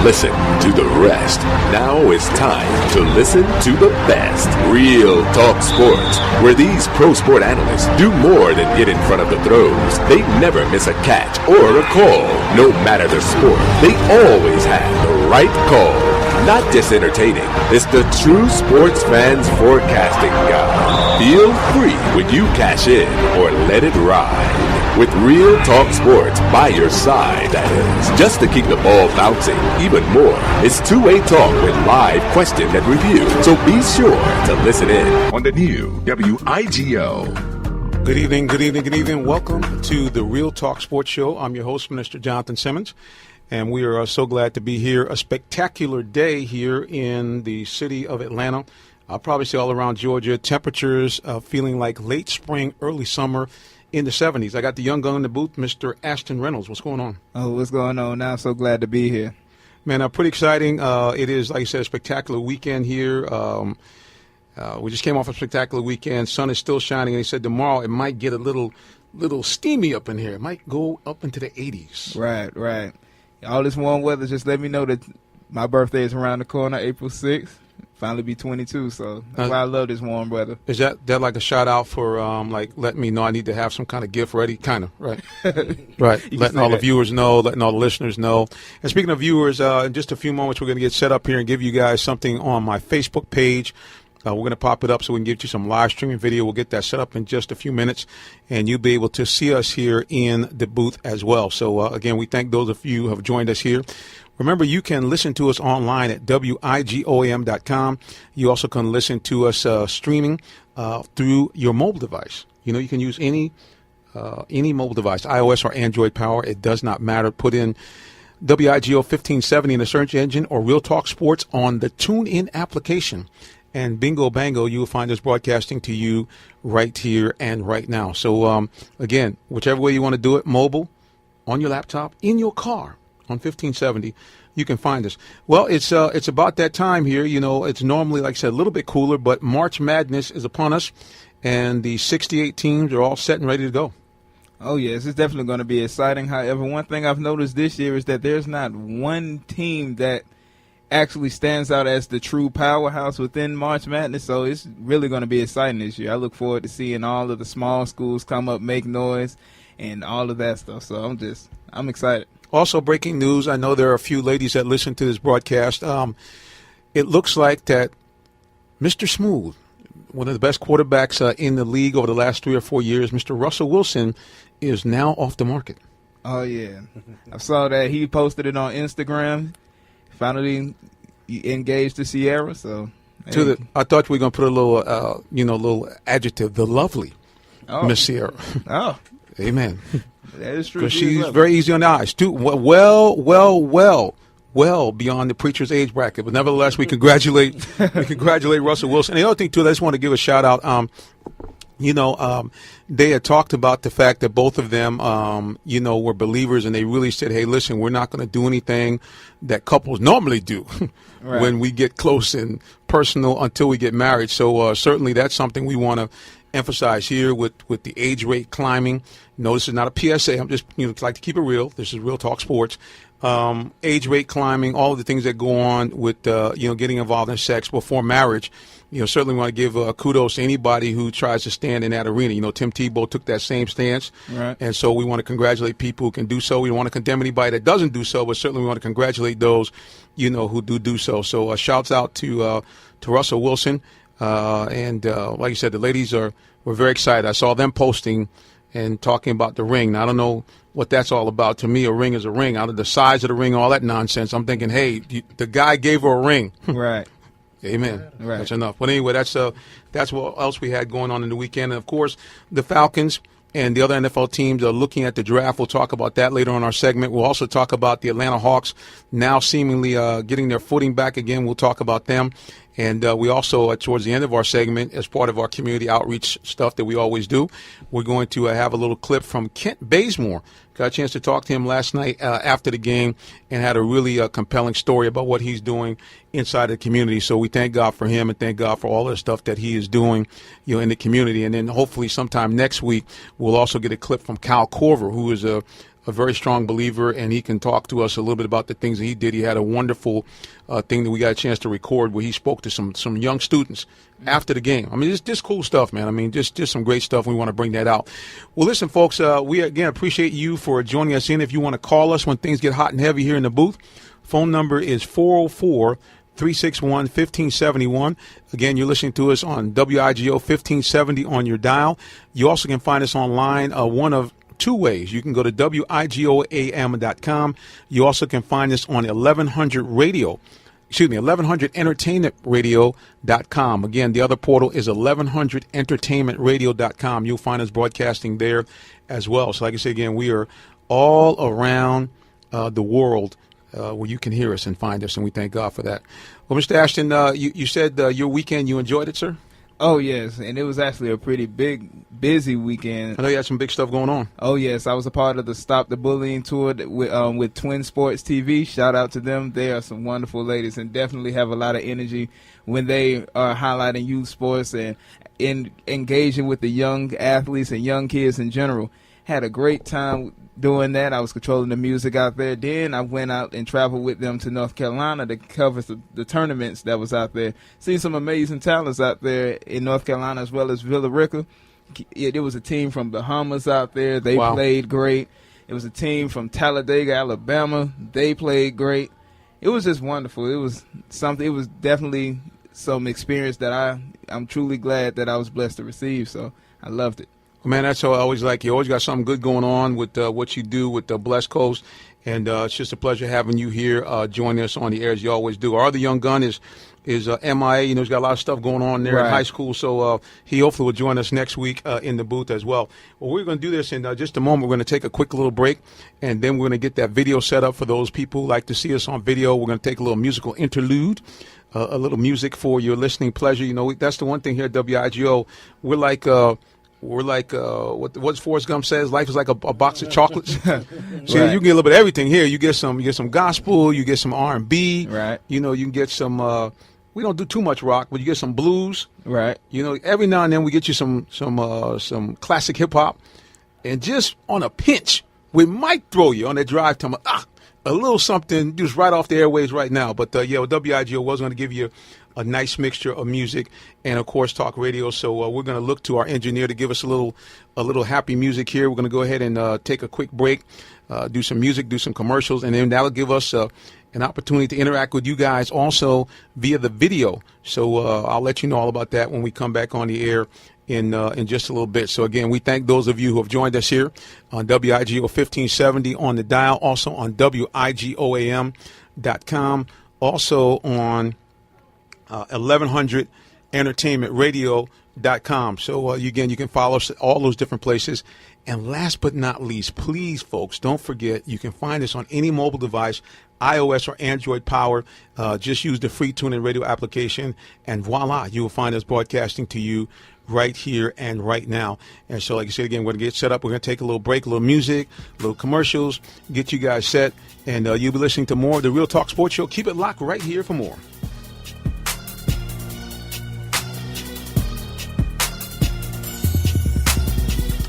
listen to the rest. Now it's time to listen to the best. Real Talk Sports, where these pro sport analysts do more than get in front of the throws. They never miss a catch or a call. No matter the sport, they always have the right call. Not just entertaining, it's the true sports fans forecasting guy. Feel free when you cash in or let it ride. With Real Talk Sports by your side, that is. Just to keep the ball bouncing even more, it's two-way talk with live question and review. So be sure to listen in on the new WIGO. Good evening, good evening, good evening. Welcome to the Real Talk Sports Show. I'm your host, Minister Jonathan Simmons, and we are so glad to be here. A spectacular day here in the city of Atlanta. I'll probably say all around Georgia. Temperatures feeling like late spring, early summer. In the 70s. I got the young gun in the booth, Mr. Ashton Reynolds. What's going on? Oh, what's going on now? So glad to be here. Man, pretty exciting. It is, like I said, a spectacular weekend here. We just came off a spectacular weekend. Sun is still shining, and he said tomorrow it might get a little steamy up in here. It might go up into the 80s. Right. All this warm weather, just let me know that my birthday is around the corner, April 6th. Finally be 22, so that's why I love this warm weather. Is that like a shout out for let me know I need to have some kind of gift ready, kind of, right? Right. Letting all the viewers know, letting all the listeners know. And speaking of viewers, in just a few moments we're going to get set up here and give you guys something on my Facebook page. We're going to pop it up so we can give you some live streaming video. We'll get that set up in just a few minutes, and you'll be able to see us here in the booth as well. So, again, we thank those of you who have joined us here. Remember, you can listen to us online at WIGOAM.com. You also can listen to us streaming through your mobile device. You know, you can use any mobile device, iOS or Android power. It does not matter. Put in WIGO 1570 in the search engine or Real Talk Sports on the TuneIn application. And bingo, bango, you will find us broadcasting to you right here and right now. So, again, whichever way you want to do it, mobile, on your laptop, in your car, on 1570, you can find us. Well, it's about that time here. You know, it's normally, like I said, a little bit cooler, but March Madness is upon us, and the 68 teams are all set and ready to go. Oh, yes, it's definitely going to be exciting. However, one thing I've noticed this year is that there's not one team that actually stands out as the true powerhouse within March Madness, so it's really going to be exciting this year. I look forward to seeing all of the small schools come up, make noise, and all of that stuff. So I'm excited. Also, breaking news, I know there are a few ladies that listen to this broadcast. It looks like that Mr. Smooth, one of the best quarterbacks in the league over the last 3 or 4 years, Mr. Russell Wilson, is now off the market. Oh, yeah. I saw that. He posted it on Instagram. Finally engaged to Sierra, so. Hey. I thought we were going to put a little, little adjective, the lovely Miss Sierra. Oh. Amen. That is true. Because she's very easy on the eyes, too. Well beyond the preacher's age bracket. But nevertheless, we congratulate Russell Wilson. And the other thing, too, I just want to give a shout out. They had talked about the fact that both of them, were believers, and they really said, hey, listen, we're not going to do anything that couples normally do when we get close and personal until we get married. So certainly that's something we want to emphasize here with the age rate climbing. No, this is not a PSA. I'm just, like to keep it real. This is Real Talk Sports. Age rate climbing, all of the things that go on with, getting involved in sex before marriage. Certainly want to give kudos to anybody who tries to stand in that arena. Tim Tebow took that same stance. Right. And so we want to congratulate people who can do so. We don't want to condemn anybody that doesn't do so, but certainly we want to congratulate those, who do so. So shouts out to Russell Wilson. And like you said, the ladies were very excited. I saw them posting and talking about the ring. Now, I don't know what that's all about. To me, a ring is a ring. Out of the size of the ring, all that nonsense, I'm thinking, hey, the guy gave her a ring. Right. Amen. Right. That's enough. But anyway, that's what else we had going on in the weekend. And, of course, the Falcons and the other NFL teams are looking at the draft. We'll talk about that later on our segment. We'll also talk about the Atlanta Hawks now seemingly getting their footing back again. We'll talk about them. And we also, towards the end of our segment, as part of our community outreach stuff that we always do, we're going to have a little clip from Kent Bazemore. Got a chance to talk to him last night after the game and had a really compelling story about what he's doing inside the community. So we thank God for him and thank God for all the stuff that he is doing, in the community. And then hopefully sometime next week, we'll also get a clip from Kyle Korver, who is a a very strong believer, and he can talk to us a little bit about the things that he did. He had a wonderful thing that we got a chance to record where he spoke to some young students after the game. I mean, it's just cool stuff, man. I mean, just some great stuff. We want to bring that out. Well, listen, folks, we, again, appreciate you for joining us in. If you want to call us when things get hot and heavy here in the booth, phone number is 404-361-1571. Again, you're listening to us on WIGO 1570 on your dial. You also can find us online one of two ways. You can go to WIGOAM.com. You also can find us on 1100entertainmentradio.com. Again, the other portal is 1100entertainmentradio.com. You'll find us broadcasting there as well. So like I said, again, we are all around the world where you can hear us and find us, and we thank God for that. Well, Mr. Ashton, you said your weekend, you enjoyed it, sir? Oh, yes, and it was actually a pretty busy weekend. I know you had some big stuff going on. Oh, yes, I was a part of the Stop the Bullying tour with Twin Sports TV. Shout out to them. They are some wonderful ladies and definitely have a lot of energy when they are highlighting youth sports and engaging with the young athletes and young kids in general. Had a great time doing that. I was controlling the music out there. Then I went out and traveled with them to North Carolina to cover the tournaments that was out there. Seen some amazing talents out there in North Carolina as well as Villa Rica. It was a team from Bahamas out there. They played great. It was a team from Talladega, Alabama. They played great. It was just wonderful. It was something. It was definitely some experience that I'm truly glad that I was blessed to receive. So I loved it. Well, man, that's how I always like. You always got something good going on with what you do with the Blessed Coast, and it's just a pleasure having you here joining us on the air as you always do. Our other young gun is MIA. You know, he's got a lot of stuff going on there in high school, so he hopefully will join us next week in the booth as well. Well, we're going to do this in just a moment. We're going to take a quick little break, and then we're going to get that video set up for those people who like to see us on video. We're going to take a little musical interlude. A little music for your listening pleasure. You know, that's the one thing here at WIGO. We're like what Forrest Gump says, life is like a box of chocolates. So you can get a little bit of everything here. You get some gospel, you get some R&B. Right. You know, you can get some we don't do too much rock, but you get some blues. Right. You know, every now and then we get you some classic hip hop. And just on a pinch, we might throw you on that drive time a little something just right off the airwaves right now. But WIGO was going to give you a nice mixture of music and, of course, talk radio. So we're going to look to our engineer to give us a little happy music here. We're going to go ahead and take a quick break, do some music, do some commercials, and then that'll give us an opportunity to interact with you guys also via the video. So I'll let you know all about that when we come back on the air in just a little bit. So, again, we thank those of you who have joined us here on WIGO 1570 on the dial, also on WIGOAM.com, also on 1100entertainmentradio.com. So, again, you can follow us at all those different places. And last but not least, please, folks, don't forget, you can find us on any mobile device, iOS or Android power. Just use the free TuneIn Radio application, and voila, you will find us broadcasting to you right here and right now. And so, like I said, again, we're going to get set up. We're going to take a little break, a little music, a little commercials, get you guys set, and you'll be listening to more of the Real Talk Sports Show. Keep it locked right here for more.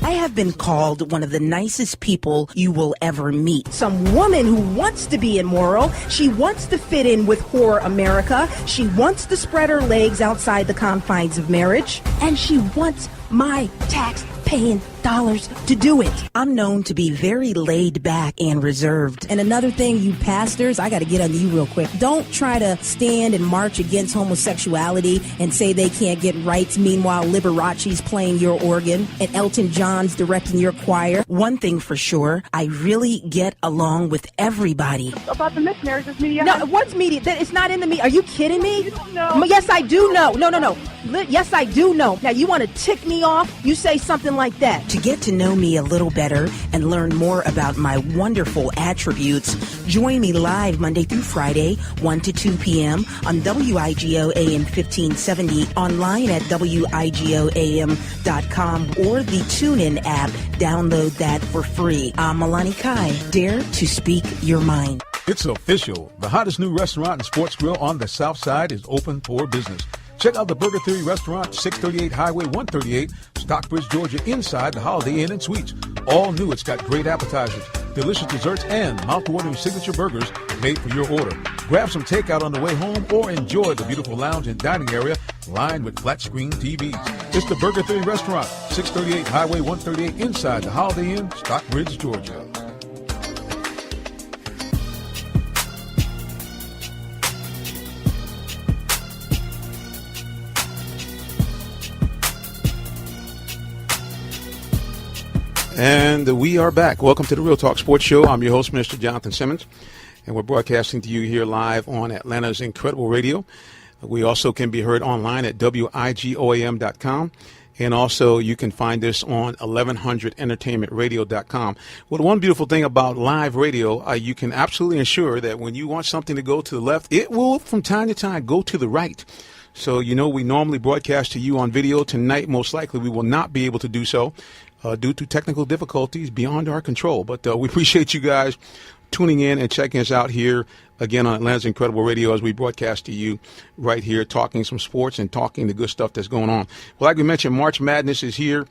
I have been called one of the nicest people you will ever meet. Some woman who wants to be immoral. She wants to fit in with whore America. She wants to spread her legs outside the confines of marriage. And she wants my tax-paying dollars to do it. I'm known to be very laid back and reserved. And another thing, you pastors, I got to get on you real quick. Don't try to stand and march against homosexuality and say they can't get rights. Meanwhile, Liberace's playing your organ and Elton John's directing your choir. One thing for sure, I really get along with everybody. About the missionaries, it's media. No, what's media? It's not in the media. Are you kidding me? You don't know. Yes, I do know. No. Yes, I do know. Now, you want to tick me off? You say something like that. To get to know me a little better and learn more about my wonderful attributes, join me live Monday through Friday, 1 to 2 p.m. on WIGO AM 1570, online at WIGOAM.com or the TuneIn app. Download that for free. I'm Milani Kai. Dare to speak your mind. It's official. The hottest new restaurant and sports grill on the South Side is open for business. Check out the Burger Theory Restaurant, 638 Highway 138, Stockbridge, Georgia, inside the Holiday Inn and Suites. All new. It's got great appetizers, delicious desserts, and mouth-watering signature burgers made for your order. Grab some takeout on the way home or enjoy the beautiful lounge and dining area lined with flat-screen TVs. It's the Burger Theory Restaurant, 638 Highway 138 inside the Holiday Inn, Stockbridge, Georgia. And we are back. Welcome to the Real Talk Sports Show. I'm your host, Mr. Jonathan Simmons, and we're broadcasting to you here live on Atlanta's Incredible Radio. We also can be heard online at WIGOAM.com, and also you can find us on 1100entertainmentradio.com. Well, the one beautiful thing about live radio, you can absolutely ensure that when you want something to go to the left, it will from time to time go to the right. So, we normally broadcast to you on video. Tonight, most likely, we will not be able to do so due to technical difficulties beyond our control. But we appreciate you guys tuning in and checking us out here again on Atlanta's Incredible Radio as we broadcast to you right here, talking some sports and talking the good stuff that's going on. Well, like we mentioned, March Madness is here.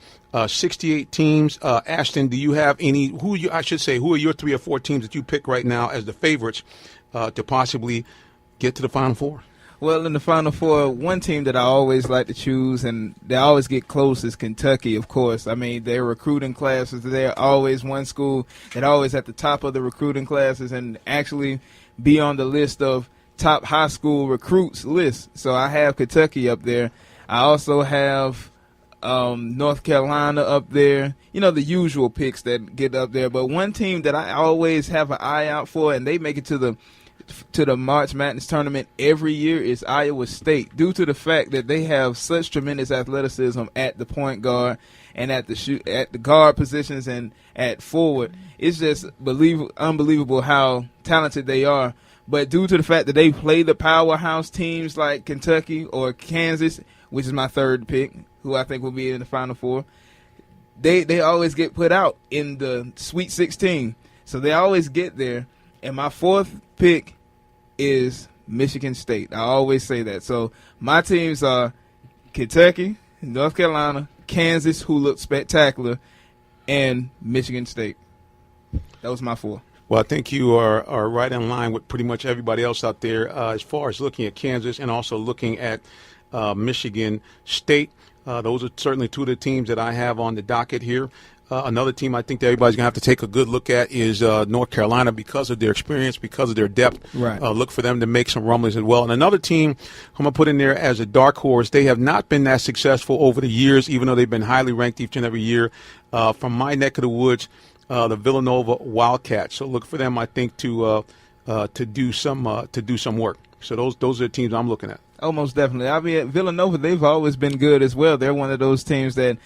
68 teams. Ashton, do you have any? Who are your 3 or 4 teams that you pick right now as the favorites to possibly get to the Final Four? Well, in the Final Four, one team that I always like to choose, and they always get close, is Kentucky, of course. I mean, their recruiting classes, they're always one school that always at the top of the recruiting classes and actually be on the list of top high school recruits list. So I have Kentucky up there. I also have North Carolina up there. The usual picks that get up there. But one team that I always have an eye out for, and they make it to the March Madness tournament every year, is Iowa State, due to the fact that they have such tremendous athleticism at the point guard and at the guard positions and at forward. It's just unbelievable how talented they are. But due to the fact that they play the powerhouse teams like Kentucky or Kansas, which is my third pick, who I think will be in the Final Four, they always get put out in the Sweet 16. So they always get there. And my fourth pick is Michigan State. I always say that. So my teams are Kentucky, North Carolina, Kansas, who look spectacular, and Michigan State. That was my 4. Well, I think you are right in line with pretty much everybody else out there as far as looking at Kansas and also looking at Michigan State. Those are certainly 2 of the teams that I have on the docket here. Another team I think that everybody's going to have to take a good look at is North Carolina because of their experience, because of their depth. Right. Look for them to make some rumblings as well. And another team I'm going to put in there as a dark horse, they have not been that successful over the years, even though they've been highly ranked each and every year. From my neck of the woods, the Villanova Wildcats. So look for them, I think, to do some work. So those are the teams I'm looking at. Oh, most definitely. I mean, Villanova, they've always been good as well. They're one of those teams that,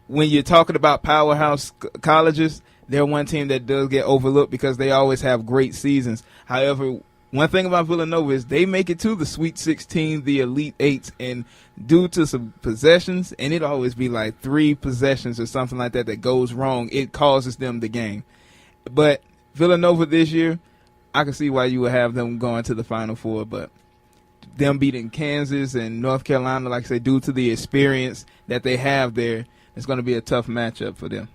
when you're talking about powerhouse colleges, they're one team that does get overlooked because they always have great seasons. However, one thing about Villanova is they make it to the Sweet 16, the Elite Eight, and due to some possessions, and it always be like 3 possessions or something like that goes wrong, it causes them the game. But Villanova this year, I can see why you would have them going to the Final Four, but them beating Kansas and North Carolina, like I said, due to the experience that they have there, it's going to be a tough matchup for them.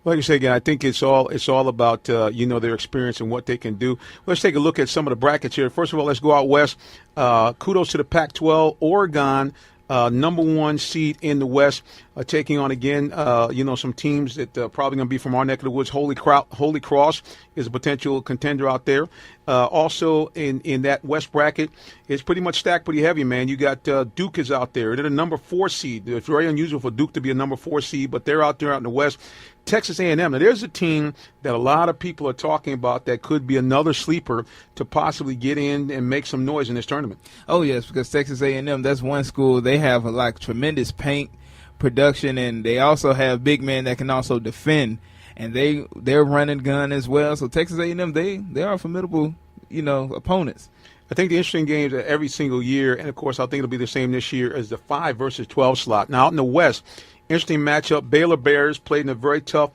Like you say again, I think it's all about their experience and what they can do. Let's take a look at some of the brackets here. First of all, let's go out west. Kudos to the Pac-12. Oregon, number 1 seed in the West, taking on again, some teams that probably going to be from our neck of the woods. Holy Cross is a potential contender out there. Also in that West bracket, it's pretty much stacked pretty heavy, man. You got Duke is out there. They're the number 4 seed. It's very unusual for Duke to be a number 4 seed, but they're out there out in the West. Texas A&M. Now, there's a team that a lot of people are talking about that could be another sleeper to possibly get in and make some noise in this tournament. Oh, yes, because Texas A&M, that's one school. They have, tremendous paint production, and they also have big men that can also defend. And they're running gun as well. So Texas A&M, they are formidable, opponents. I think the interesting games every single year, and, of course, I think it'll be the same this year, is the 5 versus 12 slot. Now, out in the West, interesting matchup. Baylor Bears played in a very tough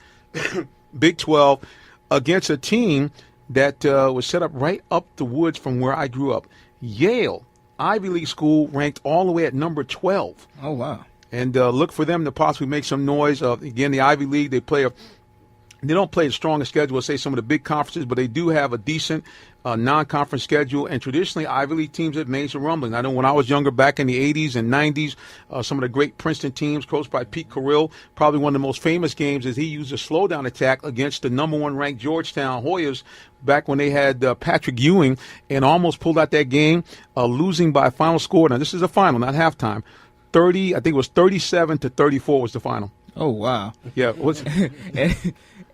Big 12 against a team that was set up right up the woods from where I grew up. Yale, Ivy League school, ranked all the way at number 12. Oh, wow. And look for them to possibly make some noise. Again, the Ivy League, they play They don't play the strongest schedule, say some of the big conferences, but they do have a decent non-conference schedule. And traditionally, Ivy League teams have made some rumbling. I know when I was younger, back in the 80s and 90s, some of the great Princeton teams, coached by Pete Carril, probably one of the most famous games is he used a slowdown attack against the number 1 ranked Georgetown Hoyas back when they had Patrick Ewing, and almost pulled out that game, losing by a final score. Now, this is a final, not halftime. I think it was 37-34 was the final. Oh, wow. Yeah.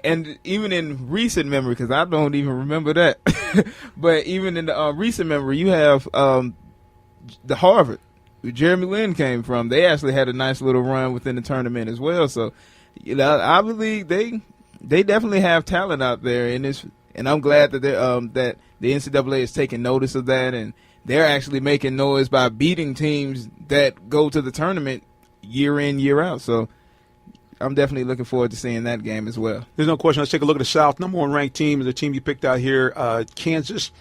And even in recent memory, because I don't even remember that, but even in the recent memory, you have the Harvard, where Jeremy Lin came from. They actually had a nice little run within the tournament as well. So, I believe they definitely have talent out there in this, and I'm glad that that the NCAA is taking notice of that, and they're actually making noise by beating teams that go to the tournament year in, year out. So I'm definitely looking forward to seeing that game as well. There's no question. Let's take a look at the South. Number 1 ranked team is the team you picked out here, Kansas.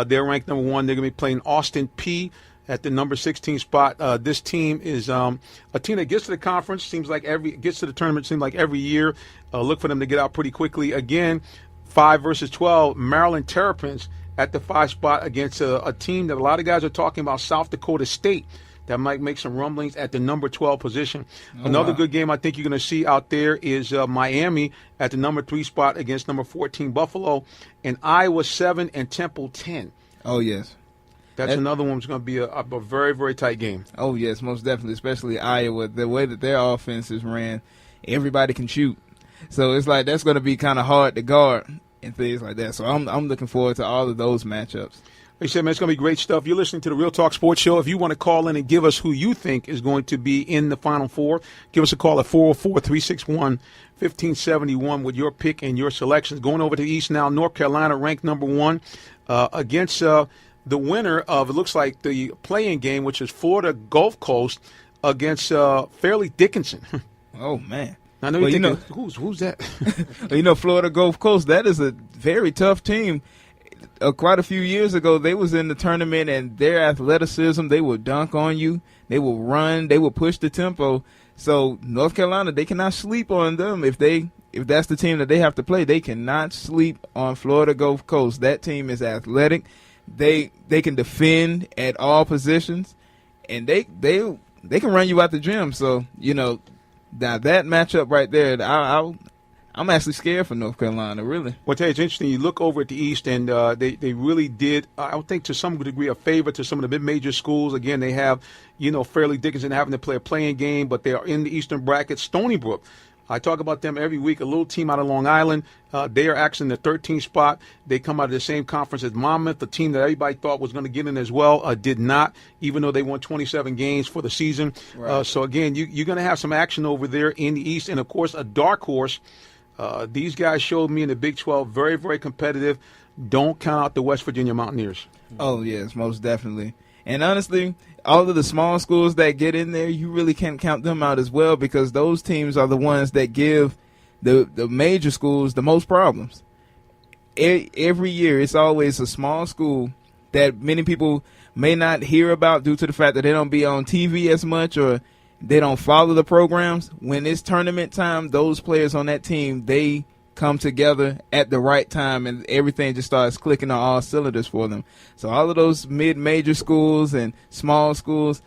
They're ranked number 1. They're going to be playing Austin Peay at the number 16 spot. This team is a team that gets to the conference, gets to the tournament, seems like every year. Look for them to get out pretty quickly. Again, 5 versus 12, Maryland Terrapins at the 5 spot against a team that a lot of guys are talking about, South Dakota State, that might make some rumblings at the number 12 position. Another good game I think you're going to see out there is Miami at the number 3 spot against number 14 Buffalo, and Iowa 7 and Temple 10. Oh, yes. That's another one that's going to be a very, very tight game. Oh, yes, most definitely, especially Iowa. The way that their offense is ran, everybody can shoot. So it's like that's going to be kind of hard to guard and things like that. So I'm looking forward to all of those matchups. Like I said, man, it's going to be great stuff. You're listening to the Real Talk Sports Show. If you want to call in and give us who you think is going to be in the Final Four, give us a call at 404-361-1571 with your pick and your selections. Going over to the East now, North Carolina ranked number 1 against the winner of, it looks like, the play-in game, which is Florida Gulf Coast against Fairleigh Dickinson. Oh, man. I know you're thinking, who's that? Florida Gulf Coast, that is a very tough team. Quite a few years ago, they was in the tournament, and their athleticism, they will dunk on you, they will run, they will push the tempo. So North Carolina, they cannot sleep on them. If that's the team that they have to play, they cannot sleep on Florida Gulf Coast. That team is athletic. They can defend at all positions, and they can run you out the gym. So now that matchup right there, I'm actually scared for North Carolina, really. Well, Tay, it's interesting. You look over at the East, and they really did, I would think, to some degree, a favor to some of the mid-major schools. Again, they have, Fairleigh Dickinson having to play a playing game, but they are in the Eastern bracket. Stony Brook, I talk about them every week, a little team out of Long Island. They are actually in the 13th spot. They come out of the same conference as Monmouth, the team that everybody thought was going to get in as well, did not, even though they won 27 games for the season. Right. So, again, you're going to have some action over there in the East. And, of course, a dark horse. These guys showed me in the Big 12 very, very competitive. Don't count out the West Virginia Mountaineers. Oh, yes, most definitely. And honestly, all of the small schools that get in there, you really can't count them out as well, because those teams are the ones that give the major schools the most problems. Every year, it's always a small school that many people may not hear about due to the fact that they don't be on TV as much, or they don't follow the programs. When it's tournament time, those players on that team, they come together at the right time, and everything just starts clicking on all cylinders for them. So all of those mid-major schools and small schools,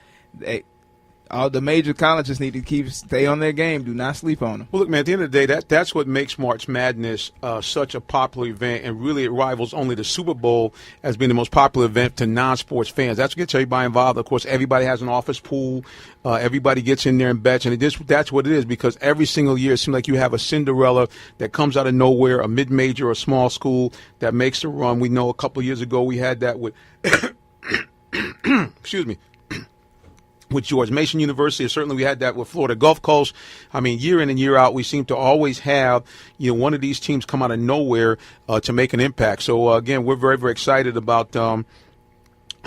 all the major colleges need to stay on their game. Do not sleep on them. Well, look, man, at the end of the day, that's what makes March Madness such a popular event, and really it rivals only the Super Bowl as being the most popular event to non-sports fans. That's what gets everybody involved. Of course, everybody has an office pool. Everybody gets in there and bets, and that's what it is, because every single year it seems like you have a Cinderella that comes out of nowhere, a mid-major or small school that makes the run. We know a couple of years ago we had that with excuse me, with George Mason University, and certainly we had that with Florida Gulf Coast. I mean, year in and year out, we seem to always have, one of these teams come out of nowhere to make an impact. So, again, we're very, very excited about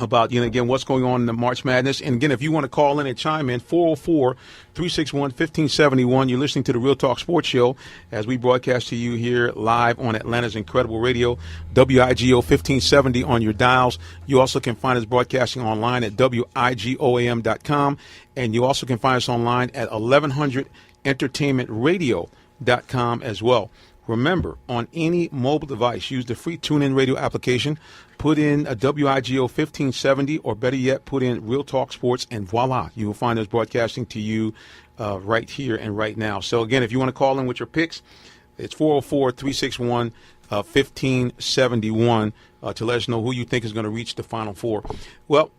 again, what's going on in the March Madness. And, again, if you want to call in and chime in, 404-361-1571. You're listening to the Real Talk Sports Show as we broadcast to you here live on Atlanta's Incredible Radio, WIGO 1570 on your dials. You also can find us broadcasting online at WIGOAM.com. And you also can find us online at 1100entertainmentradio.com as well. Remember, on any mobile device, use the free TuneIn Radio application, put in a WIGO 1570, or better yet, put in Real Talk Sports, and voila, you will find us broadcasting to you right here and right now. So, again, if you want to call in with your picks, it's 404-361-1571 to let us know who you think is going to reach the Final Four. Well,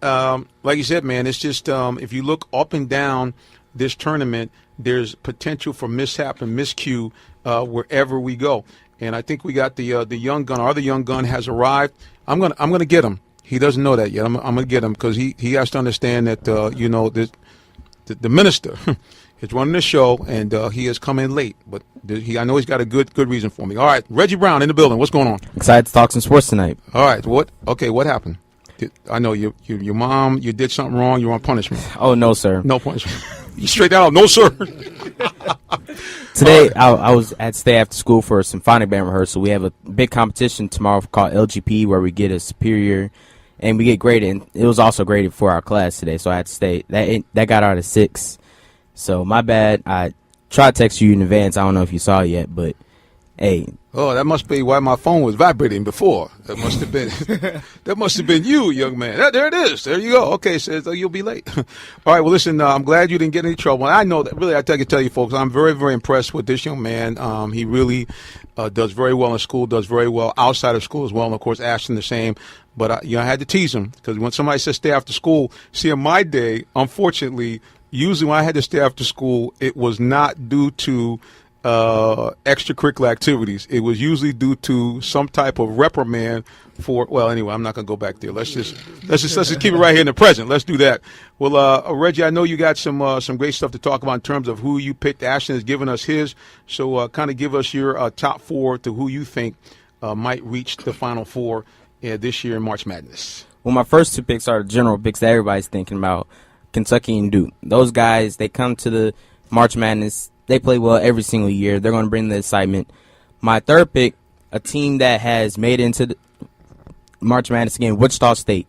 like you said, man, it's just if you look up and down this tournament, there's potential for mishap and miscue wherever we go. And I think we got the young gun. Our other young gun has arrived. I'm gonna get him. He doesn't know that yet. I'm gonna get him because he has to understand that the minister is running the show and he has come in late. But I know he's got a good reason for me. All right, Reggie Brown in the building. What's going on? Excited to talk some sports tonight. All right. What happened? I know your mom. You did something wrong. You're on punishment. Oh no, sir. No punishment. You straight out. No, sir. Today, I was at stay after school for a symphonic band rehearsal. We have a big competition tomorrow called LGP where we get a superior and we get graded. And it was also graded for our class today, so I had to stay. That got out of 6. So my bad. I tried to text you in advance. I don't know if you saw it yet, but hey. Oh, that must be why my phone was vibrating before. That must have been you, young man. There it is. There you go. Okay, so you'll be late. All right. Well, listen. I'm glad you didn't get any trouble. I know that. Really, I can tell you, folks. I'm very, very impressed with this young man. He really does very well in school. Does very well outside of school as well. And of course, Ashton the same. But I had to tease him because when somebody says stay after school, see, in my day, unfortunately, usually when I had to stay after school, it was not due to extracurricular activities. It was usually due to some type of reprimand for. Well, anyway, I'm not going to go back there. Let's just keep it right here in the present. Let's do that. Well, Reggie, I know you got some great stuff to talk about in terms of who you picked. Ashton has given us his, so kind of give us your top 4 to who you think might reach the Final Four this year in March Madness. Well, my first 2 picks are the general picks that everybody's thinking about: Kentucky and Duke. Those guys, they come to the March Madness. They play well every single year. They're going to bring the excitement. My third pick, a team that has made it into the March Madness again, Wichita State.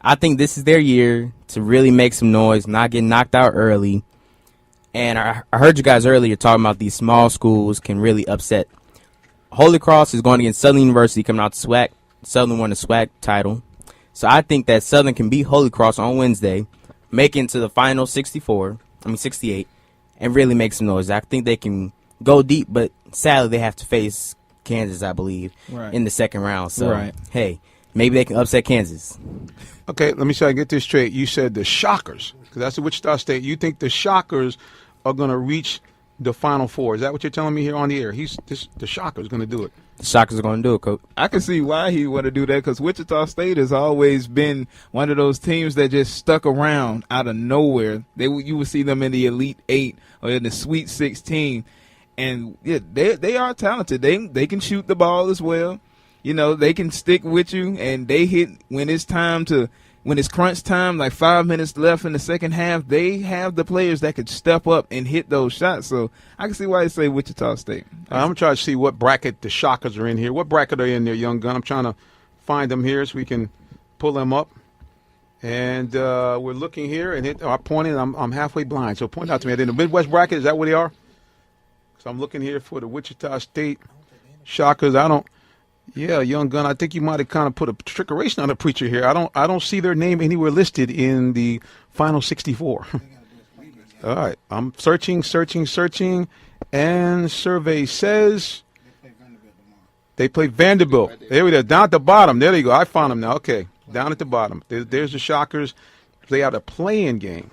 I think this is their year to really make some noise, not get knocked out early. And I heard you guys earlier talking about these small schools can really upset. Holy Cross is going against Southern University coming out to SWAC. Southern won the SWAC title. So I think that Southern can beat Holy Cross on Wednesday, make it into the final 68. And really make some noise. I think they can go deep, but sadly they have to face Kansas, I believe, in the second round. So, hey, maybe they can upset Kansas. Okay, let me see if I get this straight. You said the Shockers, because that's the Wichita State. You think the Shockers are going to reach the Final Four. Is that what you're telling me here on the air? The Shockers going to do it. The Shockers are going to do it, Coach. I can see why he want to do that because Wichita State has always been one of those teams that just stuck around out of nowhere. You would see them in the Elite 8 or in the Sweet 16, and yeah, they are talented. They can shoot the ball as well. You know, they can stick with you, and they hit when it's crunch time, like 5 minutes left in the second half. They have the players that could step up and hit those shots. So I can see why they say Wichita State. I'm going to try to see what bracket the Shockers are in here. What bracket are in there, young gun? I'm trying to find them here so we can pull them up. And we're looking here and pointing. I'm halfway blind, so point out to me. Are they in the Midwest bracket? Is that where they are? So I'm looking here for the Wichita State Shockers. Yeah, young gun. I think you might have kind of put a trickeration on the preacher here. I don't see their name anywhere listed in the Final 64. All right, I'm searching, and survey says they play Vanderbilt. There we go, down at the bottom. There you go. I found them now. Okay, down at the bottom. There's the Shockers. They have a play-in game.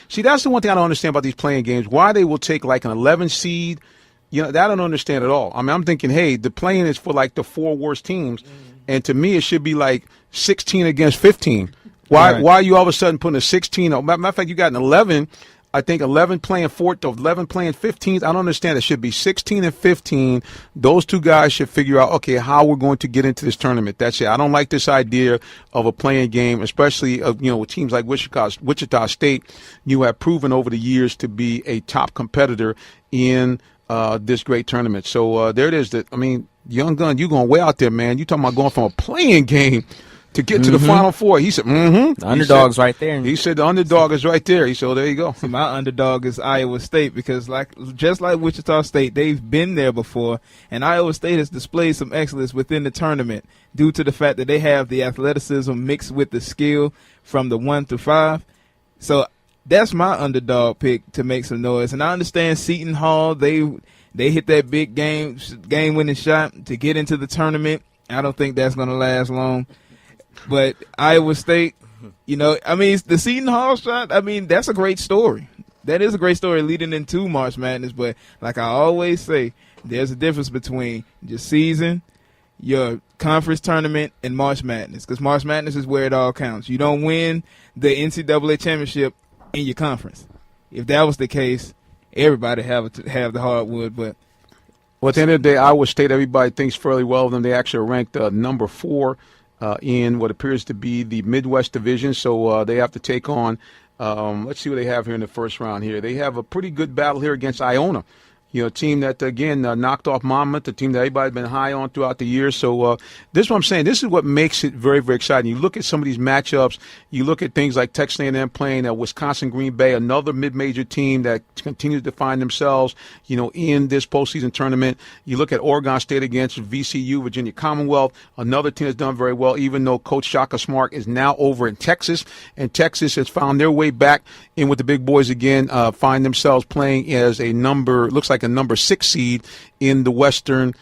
See, that's the one thing I don't understand about these playing games. Why they will take like an 11 seed. That I don't understand at all. I mean, I'm thinking, hey, the playing is for like the 4 worst teams, and to me it should be like 16 against 15. Why are you all of a sudden putting a 16? Matter of fact, you got an 11. I think 11 playing 4th, 11 playing 15th. I don't understand. It should be 16 and 15. Those 2 guys should figure out, okay, how we're going to get into this tournament. That's it. I don't like this idea of a playing game, especially with teams like Wichita State. You have proven over the years to be a top competitor in this great tournament. So there it is. Young gun, you going way out there, man. You talking about going from a playing game to get to the Final Four. He said, The underdog's right there. He said the underdog is right there. He said, well, there you go. My underdog is Iowa State because, just like Wichita State, they've been there before, and Iowa State has displayed some excellence within the tournament due to the fact that they have the athleticism mixed with the skill from the 1 through 5. So that's my underdog pick to make some noise. And I understand Seton Hall, they hit that big game-winning shot to get into the tournament. I don't think that's going to last long. But Iowa State, the Seton Hall shot, that's a great story. That is a great story leading into March Madness. But like I always say, there's a difference between your season, your conference tournament, and March Madness. Because March Madness is where it all counts. You don't win the NCAA championship in your conference. If that was the case, everybody have the hardwood. But at the end of the day, Iowa State, everybody thinks fairly well of them. They actually are ranked number 4 in what appears to be the Midwest Division. So they have to take on, let's see what they have here in the first round here. They have a pretty good battle here against Iona. A team that, again, knocked off Monmouth, a team that everybody's been high on throughout the year. So this is what I'm saying. This is what makes it very, very exciting. You look at some of these matchups. You look at things like Texas A&M playing Wisconsin Green Bay, another mid-major team that continues to find themselves, in this postseason tournament. You look at Oregon State against VCU, Virginia Commonwealth, another team that's done very well, even though Coach Shaka Smart is now over in Texas. And Texas has found their way back in with the big boys again, find themselves playing as a number 6 seed in the Western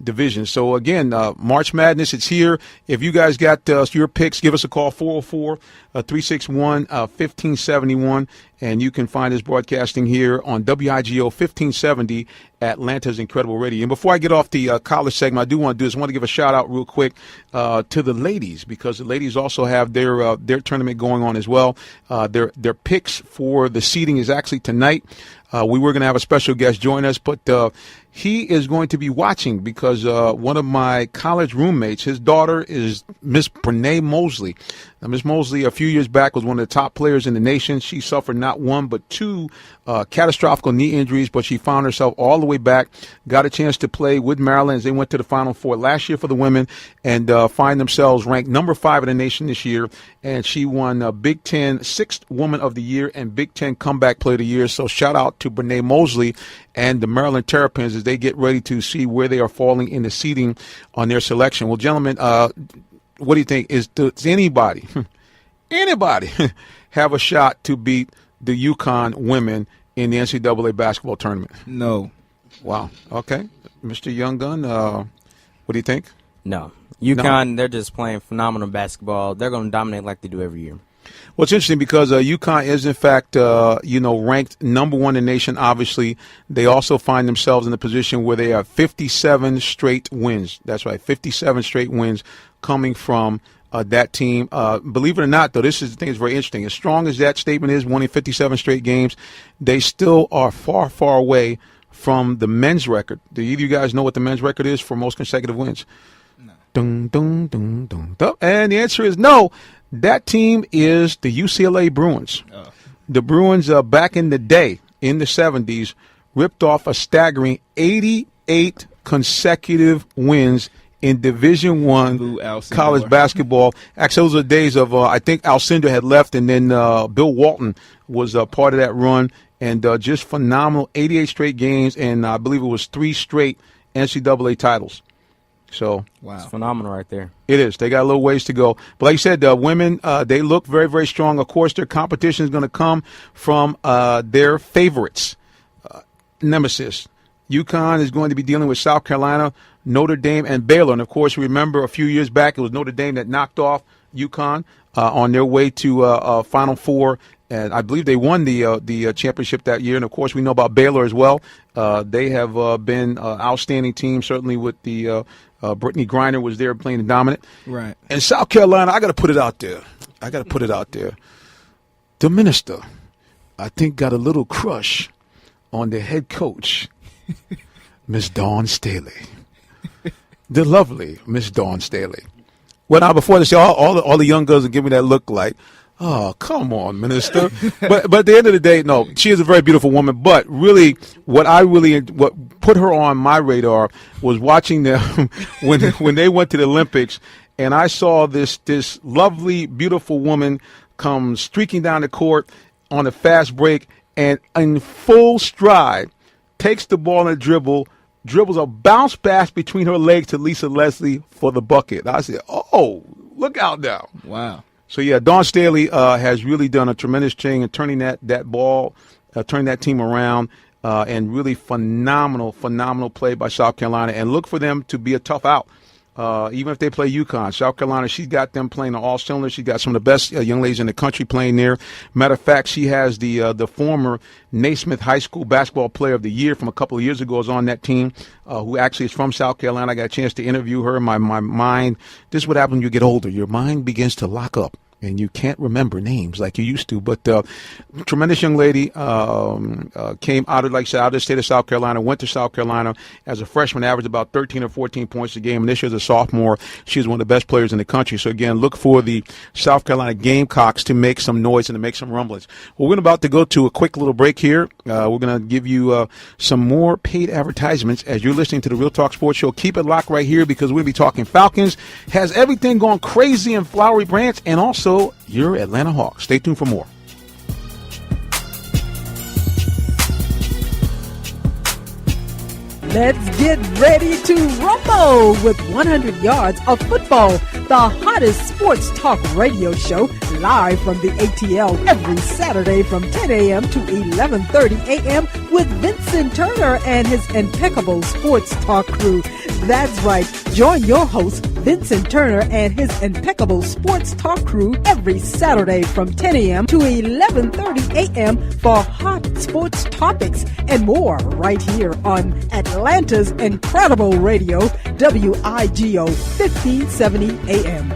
Division. So, again, March Madness, it's here. If you guys got your picks, give us a call, 404-361-1571, and you can find us broadcasting here on WIGO 1570, Atlanta's Incredible Radio. And before I get off the college segment, I do want to do this. I want to give a shout-out real quick to the ladies, because the ladies also have their tournament going on as well. Their picks for the seeding is actually tonight. We were going to have a special guest join us, but he is going to be watching because one of my college roommates, his daughter is Miss Brene Mosley. Now, Miss Mosley, a few years back, was one of the top players in the nation. She suffered not one but 2 catastrophic knee injuries, but she found herself all the way back, got a chance to play with Maryland as they went to the Final Four last year for the women, and find themselves ranked number 5 in the nation this year. And she won Big Ten 6th Woman of the Year and Big Ten Comeback Player of the Year. So shout out to Brene Mosley and the Maryland Terrapins as they get ready to see where they are falling in the seeding on their selection. Well, gentlemen, what do you think? Does anybody have a shot to beat the UConn women in the NCAA basketball tournament? No. Wow. Okay. Mr. Young Gun, what do you think? No. UConn, They're just playing phenomenal basketball. They're going to dominate like they do every year. Well, it's interesting because UConn is, in fact, ranked number 1 in the nation, obviously. They also find themselves in a position where they have 57 straight wins. That's right, 57 straight wins coming from that team. Believe it or not, though, this is the thing that's very interesting. As strong as that statement is, winning 57 straight games, they still are far, far away from the men's record. Do either of you guys know what the men's record is for most consecutive wins? No. Dun, dun, dun, dun, dun. And the answer is no. That team is the UCLA Bruins. The Bruins, back in the day, in the 70s, ripped off a staggering 88 consecutive wins in Division I college basketball. Actually, those are the days of, I think Alcindor had left, and then Bill Walton was part of that run. And just phenomenal, 88 straight games, and I believe it was 3 straight NCAA titles. So wow, it's phenomenal right there. It is. They got a little ways to go. But like you said, women, they look very, very strong. Of course, their competition is going to come from their favorites. Nemesis. UConn is going to be dealing with South Carolina, Notre Dame, and Baylor. And, of course, remember a few years back it was Notre Dame that knocked off UConn on their way to Final Four. And I believe they won the championship that year. And, of course, we know about Baylor as well. They have been an outstanding team, certainly with the Brittany Griner was there playing the dominant. Right. And South Carolina, I got to put it out there. The minister, I think, got a little crush on the head coach, Miss Dawn Staley. The lovely Miss Dawn Staley. Well, now, before this, all the young girls are giving me that look like, oh, come on, minister. but at the end of the day, no, she is a very beautiful woman. But really, what put her on my radar was watching them when they went to the Olympics and I saw this lovely, beautiful woman come streaking down the court on a fast break, and in full stride takes the ball and dribbles a bounce pass between her legs to Lisa Leslie for the bucket. I said, oh, look out now. Wow. So, yeah, Dawn Staley has really done a tremendous thing in turning that ball, turning that team around, and really phenomenal play by South Carolina. And look for them to be a tough out. Even if they play UConn, South Carolina, she's got them playing on all cylinders. She's got some of the best young ladies in the country playing there. Matter of fact, she has the former Naismith High School Basketball Player of the Year from a couple of years ago is on that team, who actually is from South Carolina. I got a chance to interview her. My mind, this is what happens when you get older. Your mind begins to lock up, and you can't remember names like you used to. But tremendous young lady, came out of the state of South Carolina, went to South Carolina as a freshman, averaged about 13 or 14 points a game. And this year as a sophomore, she's one of the best players in the country. So, again, look for the South Carolina Gamecocks to make some noise and to make some rumblings. Well, we're about to go to a quick little break here. We're going to give you some more paid advertisements as you're listening to the Real Talk Sports Show. Keep it locked right here because we'll be talking Falcons. Has everything gone crazy in Flowery Branch, and also your Atlanta Hawks. Stay tuned for more. Let's get ready to rumble with 100 yards of football, the hottest sports talk radio show, live from the ATL every Saturday from 10 a.m. to 11:30 a.m. with Vincent Turner and his impeccable sports talk crew. That's right. Join your host, Vincent Turner, and his impeccable sports talk crew every Saturday from 10 a.m. to 11:30 a.m. for hot sports topics and more right here on Atlanta's incredible radio, WIGO 1570 AM.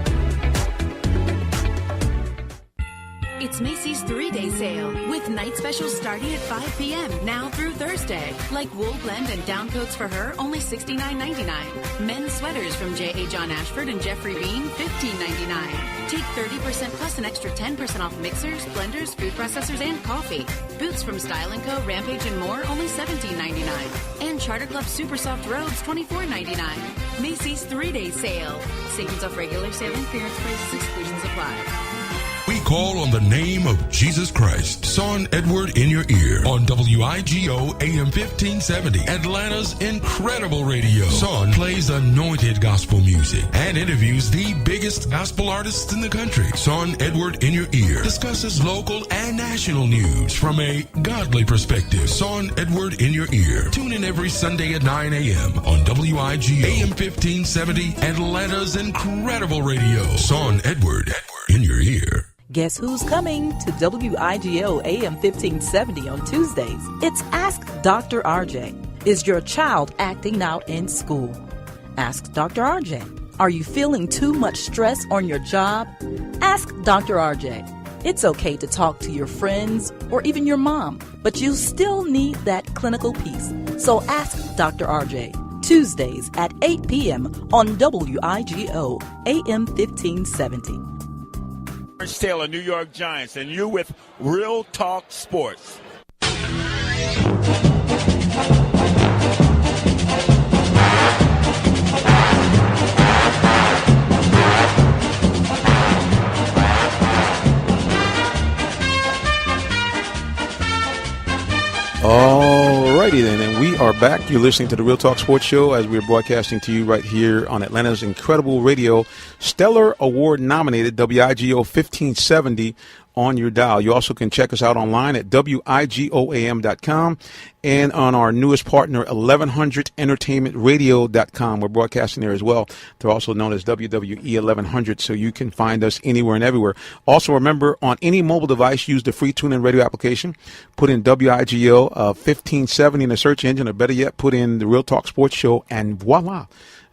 It's Macy's 3-day sale with night specials starting at 5 p.m. now through Thursday. Like wool blend and down coats for her, only $69.99. Men's sweaters from J.A. John Ashford and Jeffrey Bean, $15.99. Take 30% plus an extra 10% off mixers, blenders, food processors, and coffee. Boots from Style & Co., Rampage, and more, only $17.99. And Charter Club Super Soft Robes, $24.99. Macy's 3-day sale. Savings off regular sale and clearance prices, exclusions apply. We call on the name of Jesus Christ. Son Edward in your ear on WIGO AM 1570, Atlanta's incredible radio. Son plays anointed gospel music and interviews the biggest gospel artists in the country. Son Edward in your ear discusses local and national news from a godly perspective. Son Edward in your ear. Tune in every Sunday at 9 a.m. on WIGO AM 1570, Atlanta's incredible radio. Son Edward in your ear. Guess who's coming to WIGO AM 1570 on Tuesdays? It's Ask Dr. RJ. Is your child acting out in school? Ask Dr. RJ. Are you feeling too much stress on your job? Ask Dr. RJ. It's okay to talk to your friends or even your mom, but you still need that clinical piece. So ask Dr. RJ. Tuesdays at 8 p.m. on WIGO AM 1570. Taylor, New York Giants, and you with Real Talk Sports. Alrighty then, and we are back. You're listening to the Real Talk Sports Show as we're broadcasting to you right here on Atlanta's incredible radio, Stellar Award nominated WIGO 1570 on your dial. You also can check us out online at WIGOAM.com and on our newest partner, 1100entertainmentradio.com. We're broadcasting there as well. They're also known as WWE 1100, so you can find us anywhere and everywhere. Also, remember, on any mobile device, use the free TuneIn Radio application. Put in WIGO 1570 in the search engine, or better yet, put in the Real Talk Sports Show, and voila,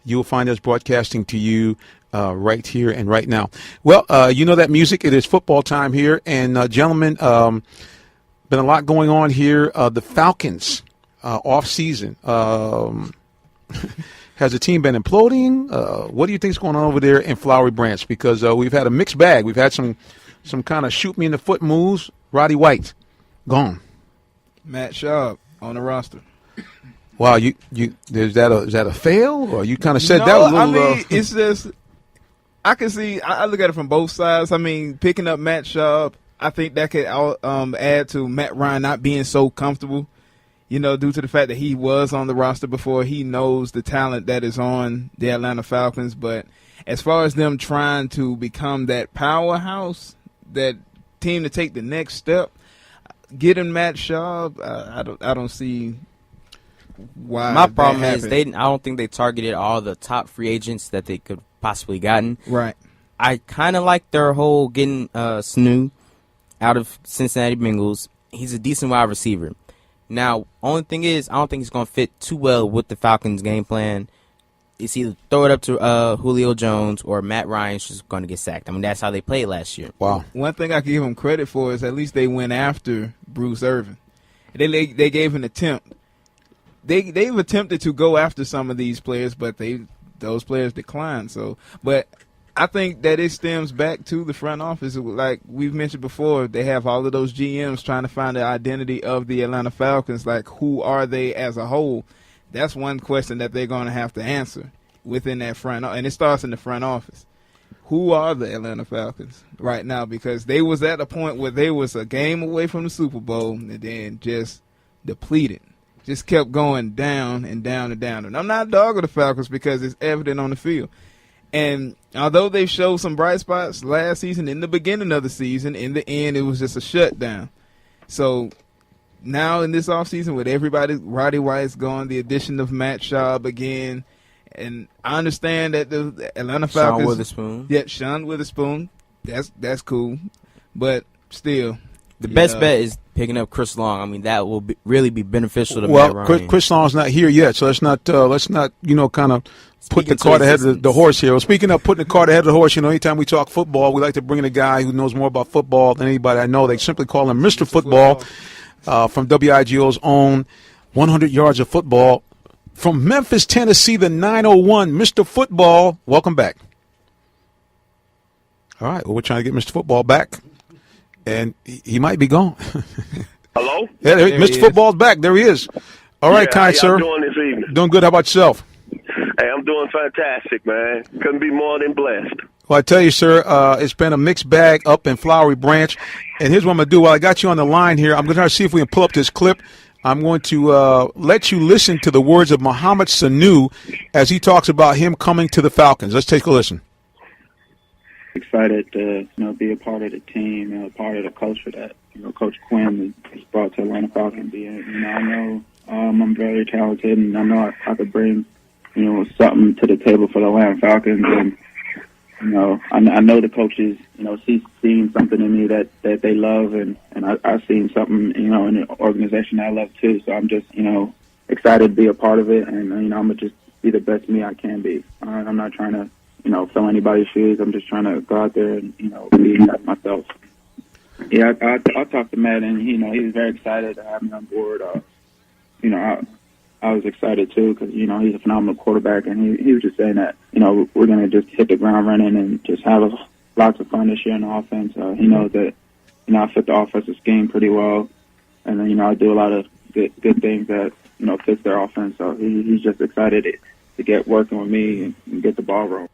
you'll find us broadcasting to you right here and right now. Well, you know that music. It is football time here. And, gentlemen, been a lot going on here. The Falcons off season. Has the team been imploding? What do you think is going on over there in Flowery Branch? Because we've had a mixed bag. We've had some kind of shoot me in the foot moves. Roddy White, gone. Matt Schaub on the roster. Wow, is that a fail? Or you kind of said no, that was a little... I mean, it's just... I can see. I look at it from both sides. I mean, picking up Matt Schaub, I think that could add to Matt Ryan not being so comfortable. Due to the fact that he was on the roster before, he knows the talent that is on the Atlanta Falcons. But as far as them trying to become that powerhouse, that team to take the next step, getting Matt Schaub, I don't see why. My problem is happened. I don't think they targeted all the top free agents that they could possibly gotten. Right. I kind of like their whole getting Sanu out of Cincinnati Bengals. He's a decent wide receiver. Now, only thing is, I don't think he's going to fit too well with the Falcons' game plan. It's either throw it up to Julio Jones or Matt Ryan's just going to get sacked. I mean, that's how they played last year. Wow. One thing I can give them credit for is at least they went after Bruce Irvin. They gave an attempt. They've attempted to go after some of these players, but those players declined. But I think that it stems back to the front office. Like we've mentioned before, they have all of those GMs trying to find the identity of the Atlanta Falcons. Like, who are they as a whole? That's one question that they're going to have to answer within that front. And it starts in the front office. Who are the Atlanta Falcons right now? Because they was at a point where they was a game away from the Super Bowl and then just depleted. Just kept going down and down and down. And I'm not a dog of the Falcons because it's evident on the field. And although they showed some bright spots last season, in the beginning of the season, in the end, it was just a shutdown. So now in this offseason, with everybody, Roddy White's gone, the addition of Matt Schaub again, and I understand that the Atlanta Falcons. Sean Witherspoon. Yeah, Sean Witherspoon. That's cool. But still. The best bet is picking up Chris Long. I mean, that will really be beneficial to Matt Ryan. Well, Chris Long's not here yet, so let's not kind of put the cart ahead of the horse here. Well, speaking of putting the cart ahead of the horse, anytime we talk football, we like to bring in a guy who knows more about football than anybody I know. They simply call him Mr. Football from WIGO's own 100 Yards of Football. From Memphis, Tennessee, the 901, Mr. Football. Welcome back. All right, well, we're trying to get Mr. Football back, and he might be gone. Hello? Yeah, Mr. Football's back. There he is. All right, kind sir. How you doing this evening? Doing good. How about yourself? Hey, I'm doing fantastic, man. Couldn't be more than blessed. Well, I tell you, sir, it's been a mixed bag up in Flowery Branch. And here's what I'm going to do. While I got you on the line here, I'm going to try to see if we can pull up this clip. I'm going to let you listen to the words of Mohamed Sanu as he talks about him coming to the Falcons. Let's take a listen. Excited to be a part of the team, a part of the culture that Coach Quinn has brought to Atlanta Falcons. I know I'm very talented, and I know I could bring something to the table for the Atlanta Falcons. And I know the coaches, he's seen something in me that they love, and I've seen something in the organization I love too. So I'm just excited to be a part of it, and I'm gonna just be the best me I can be. I'm not trying to fill anybody's shoes. I'm just trying to go out there and be myself. Yeah, I talked to Matt, and he was very excited to have me on board. I was excited too because he's a phenomenal quarterback, and he was just saying that we're gonna just hit the ground running and just have lots of fun this year in the offense. He knows that I fit the offensive scheme pretty well, and then I do a lot of good things that fits their offense. So he's just excited to get working with me and get the ball rolling.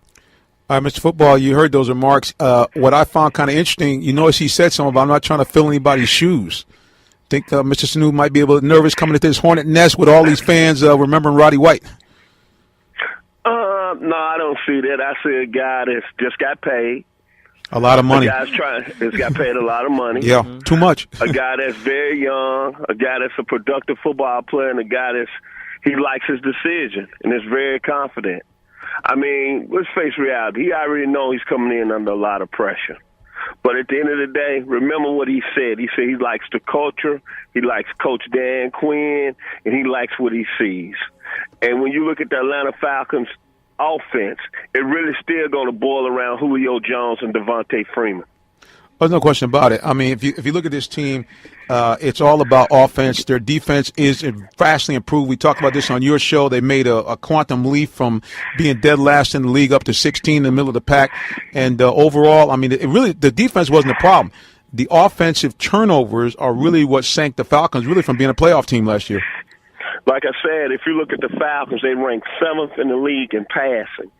All right, Mr. Football, you heard those remarks. What I found kind of interesting, notice he said something about I'm not trying to fill anybody's shoes. I think Mr. Sanu might be a little nervous coming into this hornet nest with all these fans remembering Roddy White. No, I don't see that. I see a guy that's just got paid. A lot of money. A guy's that's got paid a lot of money. Yeah, too much. A guy that's very young, a guy that's a productive football player, and a guy he likes his decision and is very confident. I mean, let's face reality. He already knows he's coming in under a lot of pressure. But at the end of the day, remember what he said. He said he likes the culture, he likes Coach Dan Quinn, and he likes what he sees. And when you look at the Atlanta Falcons offense, it really still going to boil around Julio Jones and Devontae Freeman. There's no question about it. I mean, if you look at this team, it's all about offense. Their defense is vastly improved. We talked about this on your show. They made a quantum leap from being dead last in the league up to 16 in the middle of the pack. And overall, I mean, the defense wasn't the problem. The offensive turnovers are really what sank the Falcons really from being a playoff team last year. Like I said, if you look at the Falcons, they ranked 7th in the league in passing.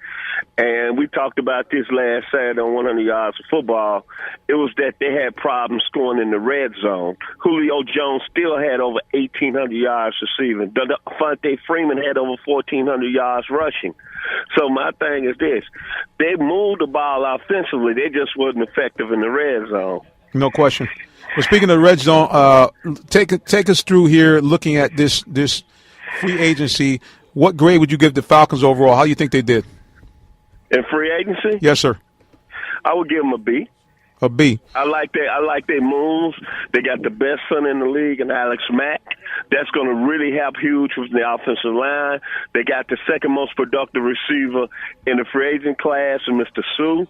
And we talked about this last Saturday on 100 Yards of Football. It was that they had problems scoring in the red zone. Julio Jones still had over 1,800 yards receiving. Devontae Freeman had over 1,400 yards rushing. So my thing is this. They moved the ball offensively. They just wasn't effective in the red zone. No question. Well, speaking of the red zone, take us through here looking at this free agency. What grade would you give the Falcons overall? How do you think they did? In free agency? Yes, sir. I would give them a B. A B. I like their moves. They got the best center in the league in Alex Mack. That's going to really help huge with the offensive line. They got the second most productive receiver in the free agent class, and Mr. Sue.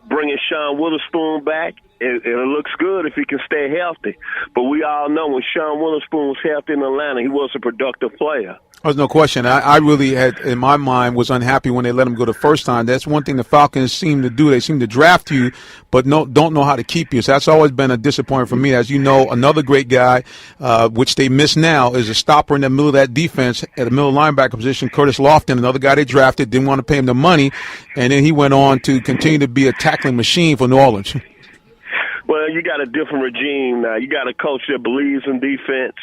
Bringing Sean Witherspoon back, it looks good if he can stay healthy. But we all know when Sean Witherspoon was healthy in Atlanta, he was a productive player. There's no question. I really had, in my mind, was unhappy when they let him go the first time. That's one thing the Falcons seem to do. They seem to draft you, but don't know how to keep you. So that's always been a disappointment for me. As you know, another great guy, which they miss now, is a stopper in the middle of that defense at the middle linebacker position, Curtis Lofton, another guy they drafted, didn't want to pay him the money, and then he went on to continue to be a tackling machine for New Orleans. Well, you got a different regime now. You got a coach that believes in defense.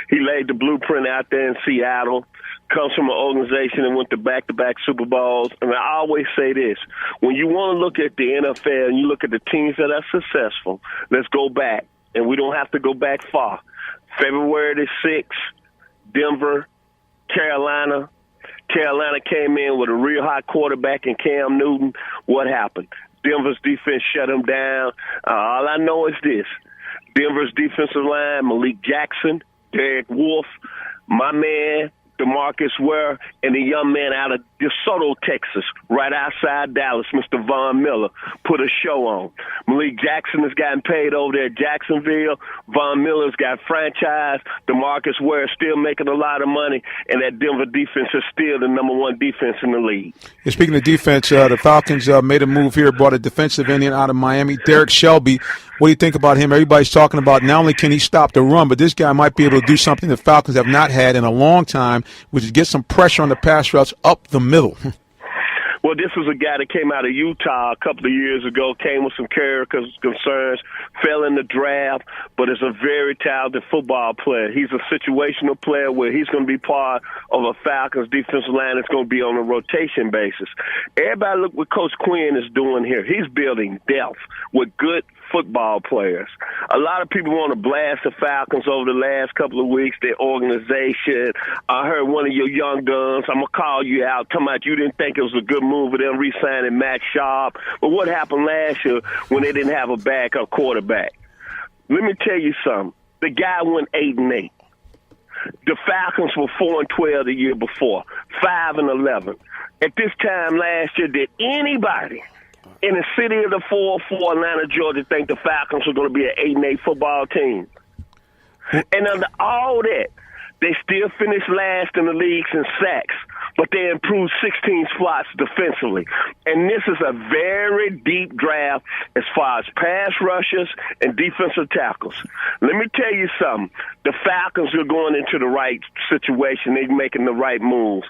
He laid the blueprint out there in Seattle, comes from an organization that went to back-to-back Super Bowls. And I always say this, when you want to look at the NFL and you look at the teams that are successful, let's go back. And we don't have to go back far. February the 6th, Denver, Carolina. Carolina came in with a real hot quarterback in Cam Newton. What happened? Denver's defense shut him down. All I know is this. Denver's defensive line, Malik Jackson, Derek Wolfe, my man, DeMarcus Ware, and a young man out of DeSoto, Texas, right outside Dallas, Mr. Von Miller, put a show on. Malik Jackson has gotten paid over there at Jacksonville. Von Miller's got franchised. DeMarcus Ware is still making a lot of money, and that Denver defense is still the number one defense in the league. And speaking of defense, the Falcons made a move here, brought a defensive end out of Miami, Derek Shelby. What do you think about him? Everybody's talking about not only can he stop the run, but this guy might be able to do something the Falcons have not had in a long time, which is get some pressure on the pass routes up the middle. Well, this was a guy that came out of Utah a couple of years ago, came with some character concerns, fell in the draft, but is a very talented football player. He's a situational player where he's going to be part of a Falcons defensive line that's going to be on a rotation basis. Everybody look what Coach Quinn is doing here. He's building depth with good football players. A lot of people want to blast the Falcons over the last couple of weeks, their organization. I heard one of your young guns, I'm going to call you out, talking about you didn't think it was a good move of them re-signing Matt Sharp. But what happened last year when they didn't have a backup quarterback? Let me tell you something. The guy went 8-8. The Falcons were 4-12 the year before, 5-11. At this time last year, did anybody in the city of the 404 Atlanta, Georgia, think the Falcons were going to be an 8-8 football team? And under all that, they still finished last in the leagues in sacks, but they improved 16 spots defensively. And this is a very deep draft as far as pass rushers and defensive tackles. Let me tell you something. The Falcons are going into the right situation. They're making the right moves.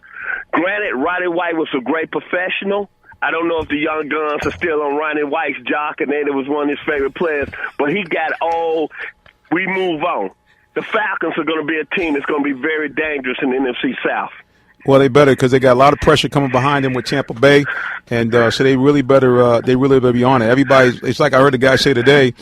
Granted, Roddy White was a great professional. I don't know if the young guns are still on Ronnie White's jock, and then it was one of his favorite players, but he got old. We move on. The Falcons are going to be a team that's going to be very dangerous in the NFC South. Well, they better because they got a lot of pressure coming behind them with Tampa Bay, and so they really better be on it. It's like I heard a guy say today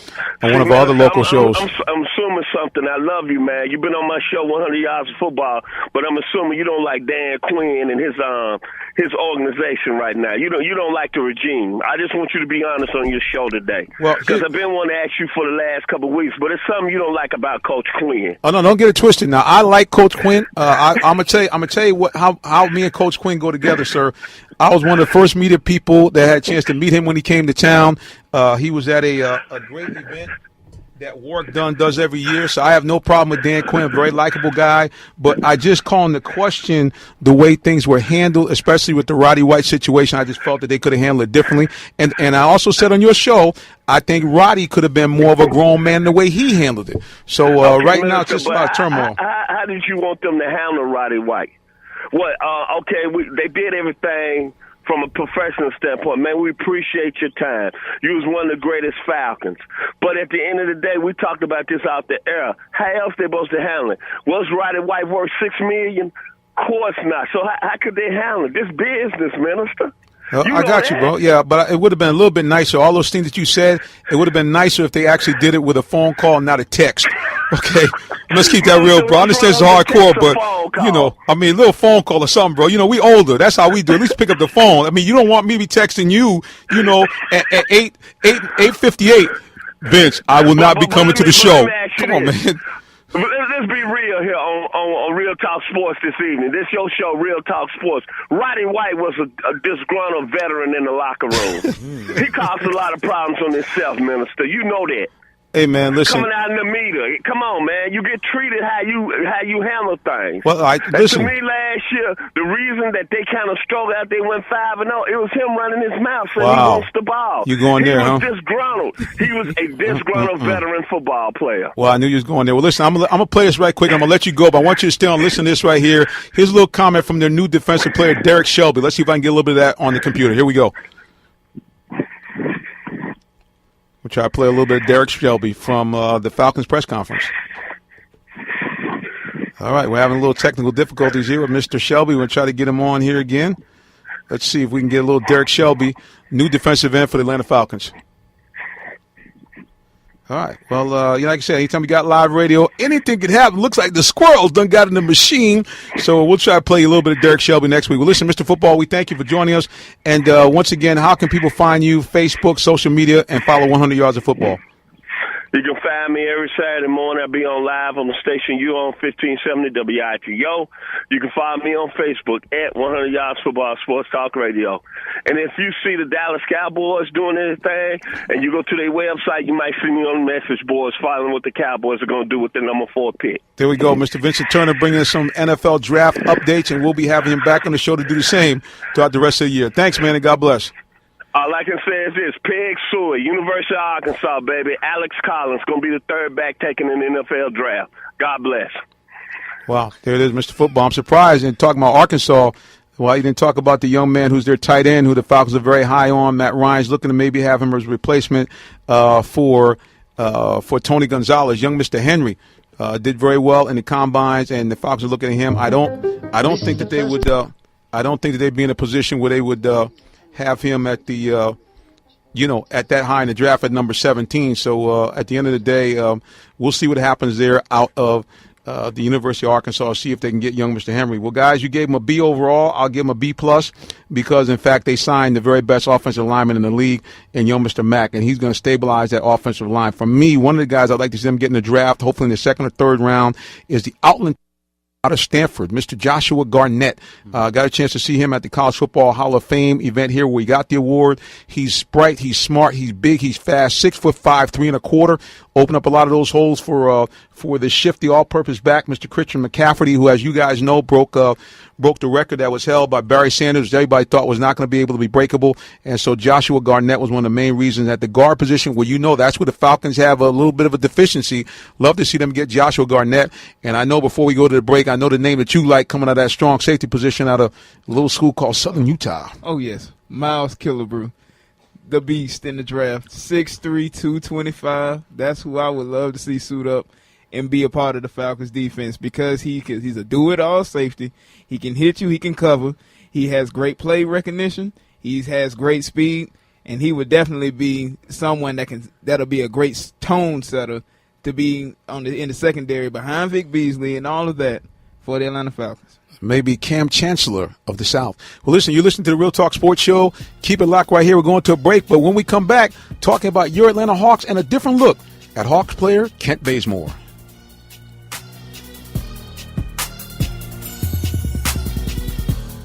on one of our other local shows. I'm assuming something. I love you, man. You've been on my show 100 Yards of Football, but I'm assuming you don't like Dan Quinn and his organization right now. You don't like the regime. I just want you to be honest on your show today, because I've been wanting to ask you for the last couple of weeks, but it's something you don't like about Coach Quinn. Oh no, don't get it twisted. Now I like Coach Quinn. I'm gonna tell you how me and Coach Quinn go together, sir. I was one of the first media people that had a chance to meet him when he came to town. He was at a great event that Warwick Dunn does every year, so I have no problem with Dan Quinn, very likable guy, but I just call into question the way things were handled, especially with the Roddy White situation. I just felt that they could have handled it differently, and I also said on your show, I think Roddy could have been more of a grown man the way he handled it. So right now it's just about turmoil. How did you want them to handle Roddy White? They did everything from a professional standpoint, man, we appreciate your time. You was one of the greatest Falcons. But at the end of the day, we talked about this out the air. How else they supposed to handle it? Was Roddy White worth $6 million? Of course not. So how could they handle it? This business, minister. I got you, bro. Yeah, but it would have been a little bit nicer. All those things that you said, it would have been nicer if they actually did it with a phone call, not a text. Okay? Let's keep that real, bro. I understand it's hardcore, but, you know, I mean, a little phone call or something, bro. You know, we older. That's how we do. At least pick up the phone. I mean, you don't want me to be texting you, you know, at 8:58. Vince, I will not be coming to the show. Come on, man. Let's be real here on Real Talk Sports this evening. This your show, Real Talk Sports. Roddy White was a disgruntled veteran in the locker room. He caused a lot of problems on himself, minister. You know that. Hey, man, listen. Coming out in the media. Come on, man. You get treated how you handle things. Well, listen. To me, last year, the reason that they kind of struggled out, they went 5-0, it was him running his mouth saying he wants the ball. You going there, huh? He was disgruntled. He was a disgruntled veteran football player. Well, I knew you was going there. Well, listen, I'm going to play this right quick. I'm going to let you go, but I want you to stay on. Listen to this right here. Here's a little comment from their new defensive player, Derek Shelby. Let's see if I can get a little bit of that on the computer. Here we go. We'll try to play a little bit of Derek Shelby from the Falcons press conference. All right, we're having a little technical difficulties here with Mr. Shelby. We'll try to get him on here again. Let's see if we can get a little Derek Shelby, new defensive end for the Atlanta Falcons. All right. Well, you know, like I said, anytime we got live radio, anything could happen. Looks like the squirrels done got in the machine. So we'll try to play a little bit of Derek Shelby next week. Well, listen, Mr. Football, we thank you for joining us. And once again, how can people find you, Facebook, social media, and follow 100 Yards of Football? You can find me every Saturday morning. I'll be on live on the station you on 1570 WITO. You can find me on Facebook at 100 Yards Football Sports Talk Radio. And if you see the Dallas Cowboys doing anything and you go to their website, you might see me on the message boards following what the Cowboys are going to do with the number 4 pick. There we go. Mr. Vincent Turner bringing us some NFL draft updates, and we'll be having him back on the show to do the same throughout the rest of the year. Thanks, man, and God bless. All I can say is this, Peg Sewell, University of Arkansas, baby. Alex Collins going to be the third back taken in the NFL draft. God bless. Wow, there it is, Mr. Football. I'm surprised in talking about Arkansas. Well, you didn't talk about the young man who's their tight end, who the Falcons are very high on. Matt Ryan's looking to maybe have him as a replacement for Tony Gonzalez. Young Mr. Henry did very well in the combines, and the Falcons are looking at him. I don't think that they would. I don't think that they'd be in a position where they would have him at the, at that high in the draft at number 17. So at the end of the day, we'll see what happens there out of the University of Arkansas, see if they can get young Mr. Henry. Well, guys, you gave him a B overall. I'll give him a B+ because, in fact, they signed the very best offensive lineman in the league in young Mr. Mack, and he's going to stabilize that offensive line. For me, one of the guys I'd like to see them get in the draft, hopefully in the second or third round, is the outland out of Stanford, Mr. Joshua Garnett. Got a chance to see him at the College Football Hall of Fame event here where he got the award. He's bright, he's smart, he's big, he's fast, 6'5", 3 1/4. Open up a lot of those holes for the shifty all-purpose back, Mr. Christian McCaffrey, who, as you guys know, broke the record that was held by Barry Sanders, which everybody thought was not going to be able to be breakable. And so Joshua Garnett was one of the main reasons at the guard position, where that's where the Falcons have a little bit of a deficiency. Love to see them get Joshua Garnett. And I know before we go to the break, I know the name that you like coming out of that strong safety position out of a little school called Southern Utah. Oh, yes. Miles Killebrew. The beast in the draft, 6'3", 225. That's who I would love to see suit up and be a part of the Falcons defense because he's a do-it-all safety. He can hit you, he can cover. He has great play recognition. He has great speed, and he would definitely be someone that'll be a great tone setter to be in the secondary behind Vic Beasley and all of that for the Atlanta Falcons. Maybe Cam Chancellor of the South. Well, listen, you're listening to the Real Talk Sports Show. Keep it locked right here. We're going to a break, but when we come back, talking about your Atlanta Hawks and a different look at Hawks player Kent Bazemore.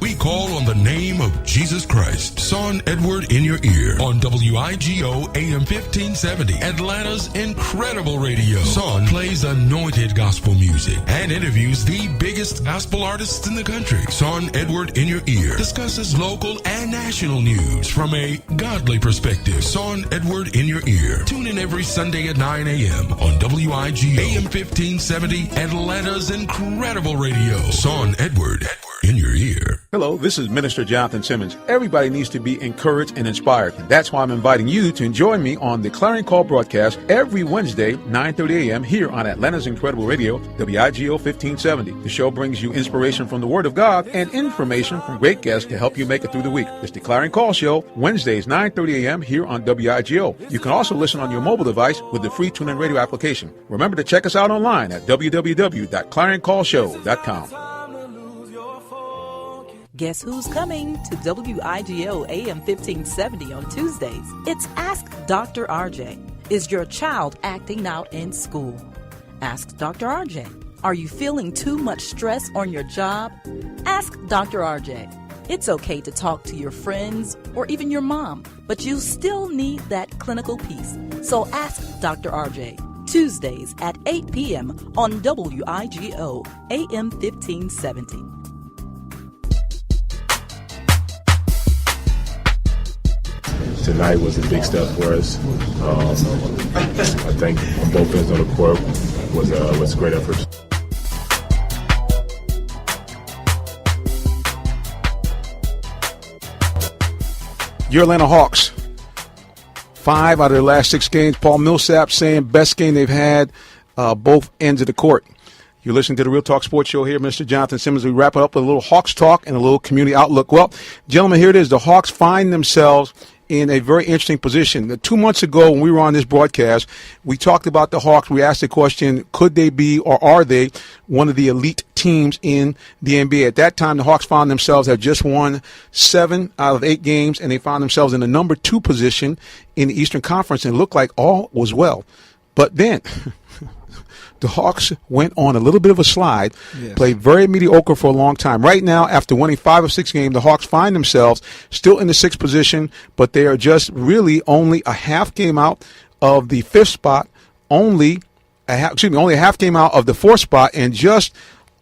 We call on the name of Jesus Christ. Son Edward in your ear on WIGO AM 1570, Atlanta's incredible radio. Son plays anointed gospel music and interviews the biggest gospel artists in the country. Son Edward in your ear discusses local and national news from a godly perspective. Son Edward in your ear. Tune in every Sunday at 9 a.m. on WIGO AM 1570, Atlanta's incredible radio. Son Edward in your ear. Hello, this is Minister Jonathan Simmons. Everybody needs to be encouraged and inspired. And that's why I'm inviting you to join me on the Clarion Call broadcast every Wednesday, 9:30 a.m. here on Atlanta's Incredible Radio, WIGO 1570. The show brings you inspiration from the Word of God and information from great guests to help you make it through the week. It's the Clarion Call Show, Wednesdays, 9:30 a.m. here on WIGO. You can also listen on your mobile device with the free TuneIn Radio application. Remember to check us out online at www.clarioncallshow.com. Guess who's coming to WIGO AM 1570 on Tuesdays? It's Ask Dr. RJ. Is your child acting out in school? Ask Dr. RJ. Are you feeling too much stress on your job? Ask Dr. RJ. It's okay to talk to your friends or even your mom, but you still need that clinical piece. So ask Dr. RJ. Tuesdays at 8 p.m. on WIGO AM 1570. Tonight was a big step for us. I think on both ends of the court was great efforts. Your Atlanta Hawks, 5 out of their last 6 games. Paul Millsap saying best game they've had both ends of the court. You're listening to the Real Talk Sports Show here, Mr. Jonathan Simmons. We wrap it up with a little Hawks talk and a little community outlook. Well, gentlemen, here it is. The Hawks find themselves in a very interesting position. 2 months ago when we were on this broadcast, we talked about the Hawks. We asked the question, could they be or are they one of the elite teams in the NBA? At that time, the Hawks found themselves had just won 7 out of 8 games, and they found themselves in the number 2 position in the Eastern Conference, and it looked like all was well. But then the Hawks went on a little bit of a slide, played very mediocre for a long time. Right now, after winning 5 of 6 games, the Hawks find themselves still in the 6th position, but they are just really only a half game out of the 5th spot, only a half game out of the 4th spot, and just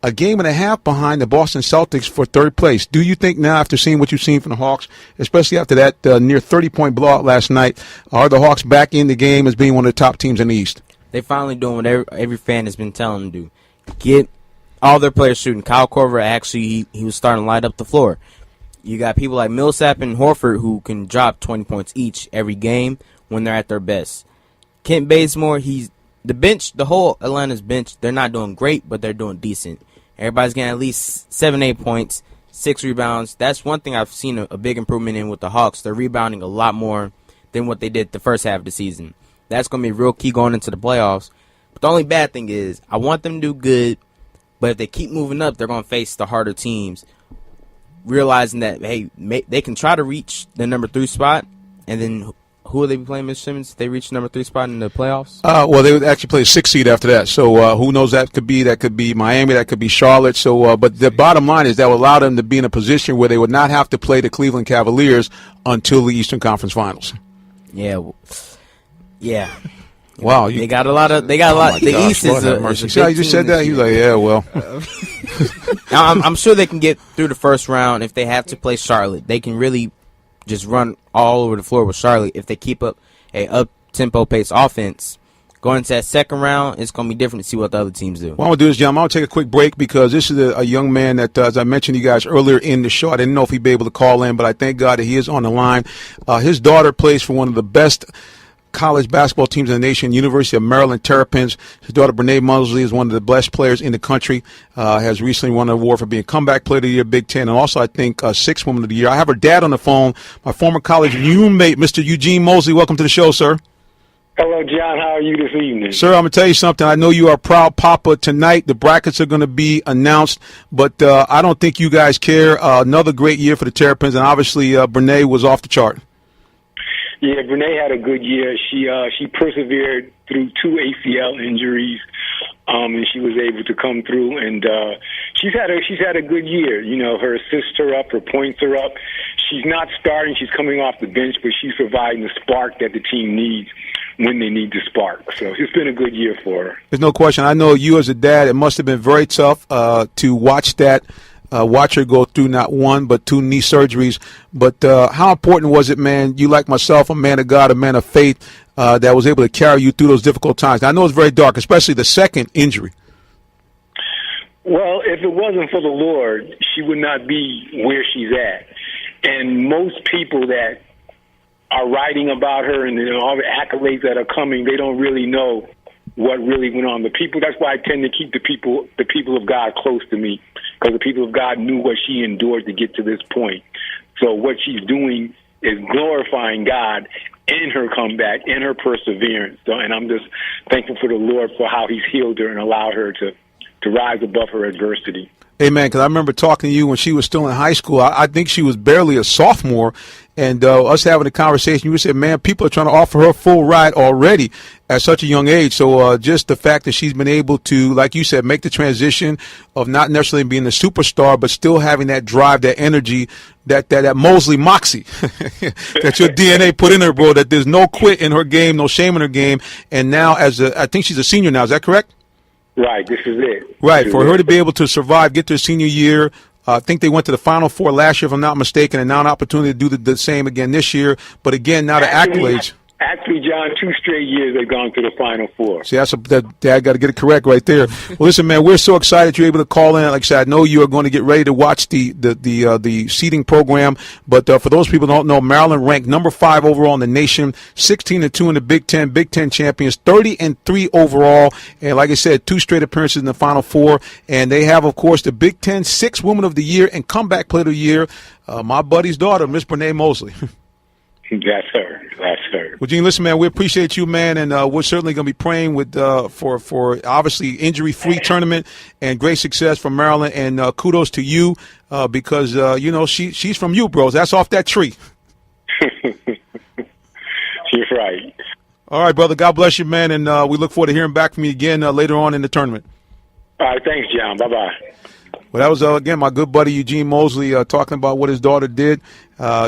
a game and a half behind the Boston Celtics for 3rd place. Do you think now, after seeing what you've seen from the Hawks, especially after that near 30-point blowout last night, are the Hawks back in the game as being one of the top teams in the East? They finally doing what every fan has been telling them to do. Get all their players shooting. Kyle Korver, actually, he was starting to light up the floor. You got people like Millsap and Horford who can drop 20 points each every game when they're at their best. Kent Bazemore, the bench, the whole Atlanta's bench, they're not doing great, but they're doing decent. Everybody's getting at least 7-8 points, 6 rebounds. That's one thing I've seen a big improvement in with the Hawks. They're rebounding a lot more than what they did the first half of the season. That's going to be a real key going into the playoffs. But the only bad thing is I want them to do good, but if they keep moving up, they're going to face the harder teams, realizing that, hey, they can try to reach the number 3 spot, and then who will they be playing, Mr. Simmons, if they reach the number 3 spot in the playoffs? Well, they would actually play a 6th seed after that. So who knows? That could be Miami, that could be Charlotte. So, but the bottom line is that will allow them to be in a position where they would not have to play the Cleveland Cavaliers until the Eastern Conference Finals. Yeah. Wow. They got a lot. The East is a See how you just said that? He's like, yeah, well. I'm sure they can get through the first round if they have to play Charlotte. They can really just run all over the floor with Charlotte if they keep up a up-tempo pace offense. Going into that second round, it's going to be different to see what the other teams do. Well, I'm going to do this, John. I'm going to take a quick break because this is a young man that, as I mentioned to you guys earlier in the show, I didn't know if he'd be able to call in, but I thank God that he is on the line. His daughter plays for one of the best college basketball teams in the nation, University of Maryland Terrapins. His daughter, Brene Mosley, is one of the best players in the country, has recently won an award for being Comeback Player of the Year, Big Ten, and also, I think, 6th Woman of the Year. I have her dad on the phone, my former college roommate, Mr. Eugene Mosley. Welcome to the show, sir. Hello, John. How are you this evening? Sir, I'm going to tell you something. I know you are a proud papa tonight. The brackets are going to be announced, but I don't think you guys care. Another great year for the Terrapins, and obviously Brene was off the chart. Yeah, Brene had a good year. She persevered through 2 ACL injuries, and she was able to come through. And she's had a good year. You know, her assists are up, her points are up. She's not starting; she's coming off the bench, but she's providing the spark that the team needs when they need the spark. So it's been a good year for her. There's no question. I know you as a dad, it must have been very tough to watch that. Watch her go through not 1 but 2 knee surgeries. But how important was it, man? You like myself, a man of God, a man of faith, that was able to carry you through those difficult times. Now, I know it's very dark, especially the second injury. Well, if it wasn't for the Lord, she would not be where she's at. And most people that are writing about her and all the accolades that are coming, they don't really know what really went on. That's why I tend to keep the people of God close to me, because the people of God knew what she endured to get to this point. So what she's doing is glorifying God in her comeback, in her perseverance. So, and I'm just thankful for the Lord for how he's healed her and allowed her to rise above her adversity. Amen. Because I remember talking to you when she was still in high school. I think she was barely a sophomore, and us having a conversation, you said, man, people are trying to offer her full ride already at such a young age. So just the fact that she's been able to, like you said, make the transition of not necessarily being a superstar, but still having that drive, that energy, that Mosley moxie that your DNA put in her, bro, that there's no quit in her game, no shame in her game. And now I think she's a senior now. Is that correct? Right, this is it. Right, for her to be able to survive, get to her senior year. I think they went to the Final Four last year, if I'm not mistaken, and now an opportunity to do the same again this year. But again, now the accolades. Actually, John, 2 straight years they've gone to the Final Four. See, Dad got to get it correct right there. Well, listen, man, we're so excited you're able to call in. Like I said, I know you are going to get ready to watch the seeding program. But for those people who don't know, Maryland ranked number 5 overall in the nation, 16-2 in the Big Ten champions, 30-3 overall, and like I said, 2 straight appearances in the Final Four. And they have, of course, the Big Ten 6th Woman of the Year and Comeback Player of the Year, my buddy's daughter, Miss Brene Mosley. That's her. Well, Gene, listen, man, we appreciate you, man, and we're certainly going to be praying with for obviously injury-free tournament and great success from Maryland. And kudos to you because she's from you, bros. That's off that tree. You're right. All right, brother. God bless you, man, and we look forward to hearing back from you again later on in the tournament. All right, thanks, John. Bye-bye. Well, that was, again, my good buddy Eugene Mosley talking about what his daughter did.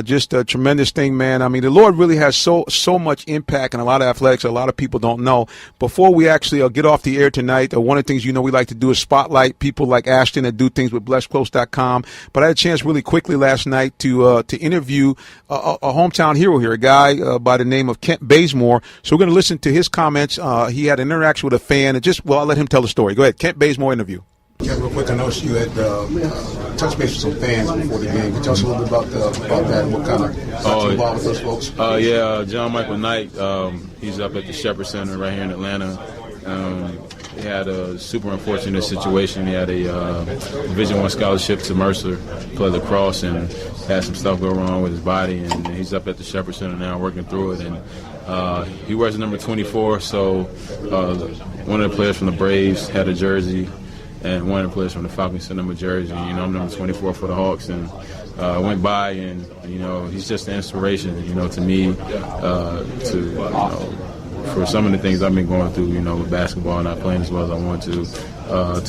Just a tremendous thing, man. I mean, the Lord really has so much impact in a lot of athletics. A lot of people don't know. Before we actually get off the air tonight, one of the things we like to do is spotlight people like Ashton that do things with BlessedClose.com. But I had a chance really quickly last night to interview a hometown hero here, a guy by the name of Kent Bazemore. So we're going to listen to his comments. He had an interaction with a fan. And I'll let him tell the story. Go ahead. Kent Bazemore interview. Yeah, real quick, I noticed you had touch base with some fans before the game. Can you tell us a little bit about that and what kind of got you involved with those folks? John Michael Knight, he's up at the Shepherd Center right here in Atlanta. He had a super unfortunate situation. He had a Division I scholarship to Mercer, play lacrosse, and had some stuff go wrong with his body. And he's up at the Shepherd Center now working through it. And he wears number 24, so one of the players from the Braves had a jersey. And one of the players from the Falcons sent him a jersey. I'm number 24 for the Hawks, and went by, and he's just an inspiration, to me, for some of the things I've been going through, with basketball, not playing as well as I want to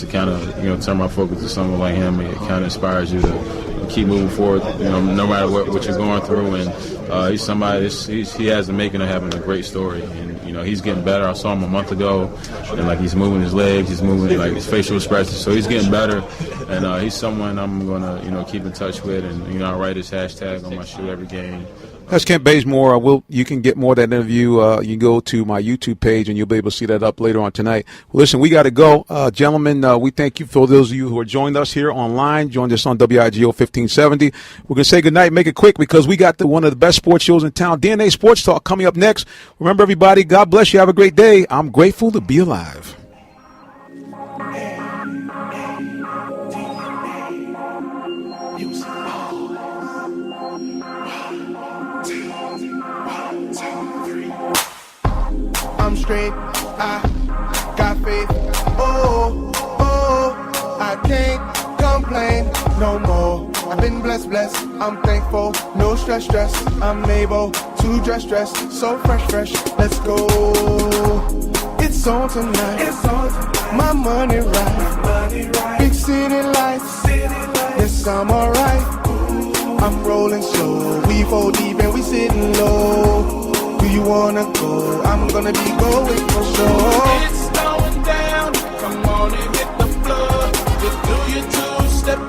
kind of, turn my focus to someone like him. It kind of inspires you to keep moving forward, no matter what you're going through. And he's somebody. He has the making of having a great story, and he's getting better. I saw him a month ago, and he's moving his legs, he's moving his facial expressions, so he's getting better. And he's someone I'm gonna keep in touch with, and I write his hashtag on my shoe every game. That's Kent Bazemore. You can get more of that interview. You can go to my YouTube page, and you'll be able to see that up later on tonight. Well, listen, we got to go. Gentlemen, we thank you for those of you who are joined us here online, joined us on WIGO 1570. We're going to say goodnight, make it quick, because we got one of the best sports shows in town, DNA Sports Talk, coming up next. Remember, everybody, God bless you. Have a great day. I'm grateful to be alive. I'm straight, I got faith, I can't complain no more. I've been blessed, I'm thankful, no stress, I'm able to dress, so fresh, let's go. It's on tonight, my money right, big city lights, yes I'm alright. I'm rolling slow, we fall deep and we sitting low. Do you wanna go? I'm gonna be going for sure. It's going down, come on and hit the floor. Just do your two-step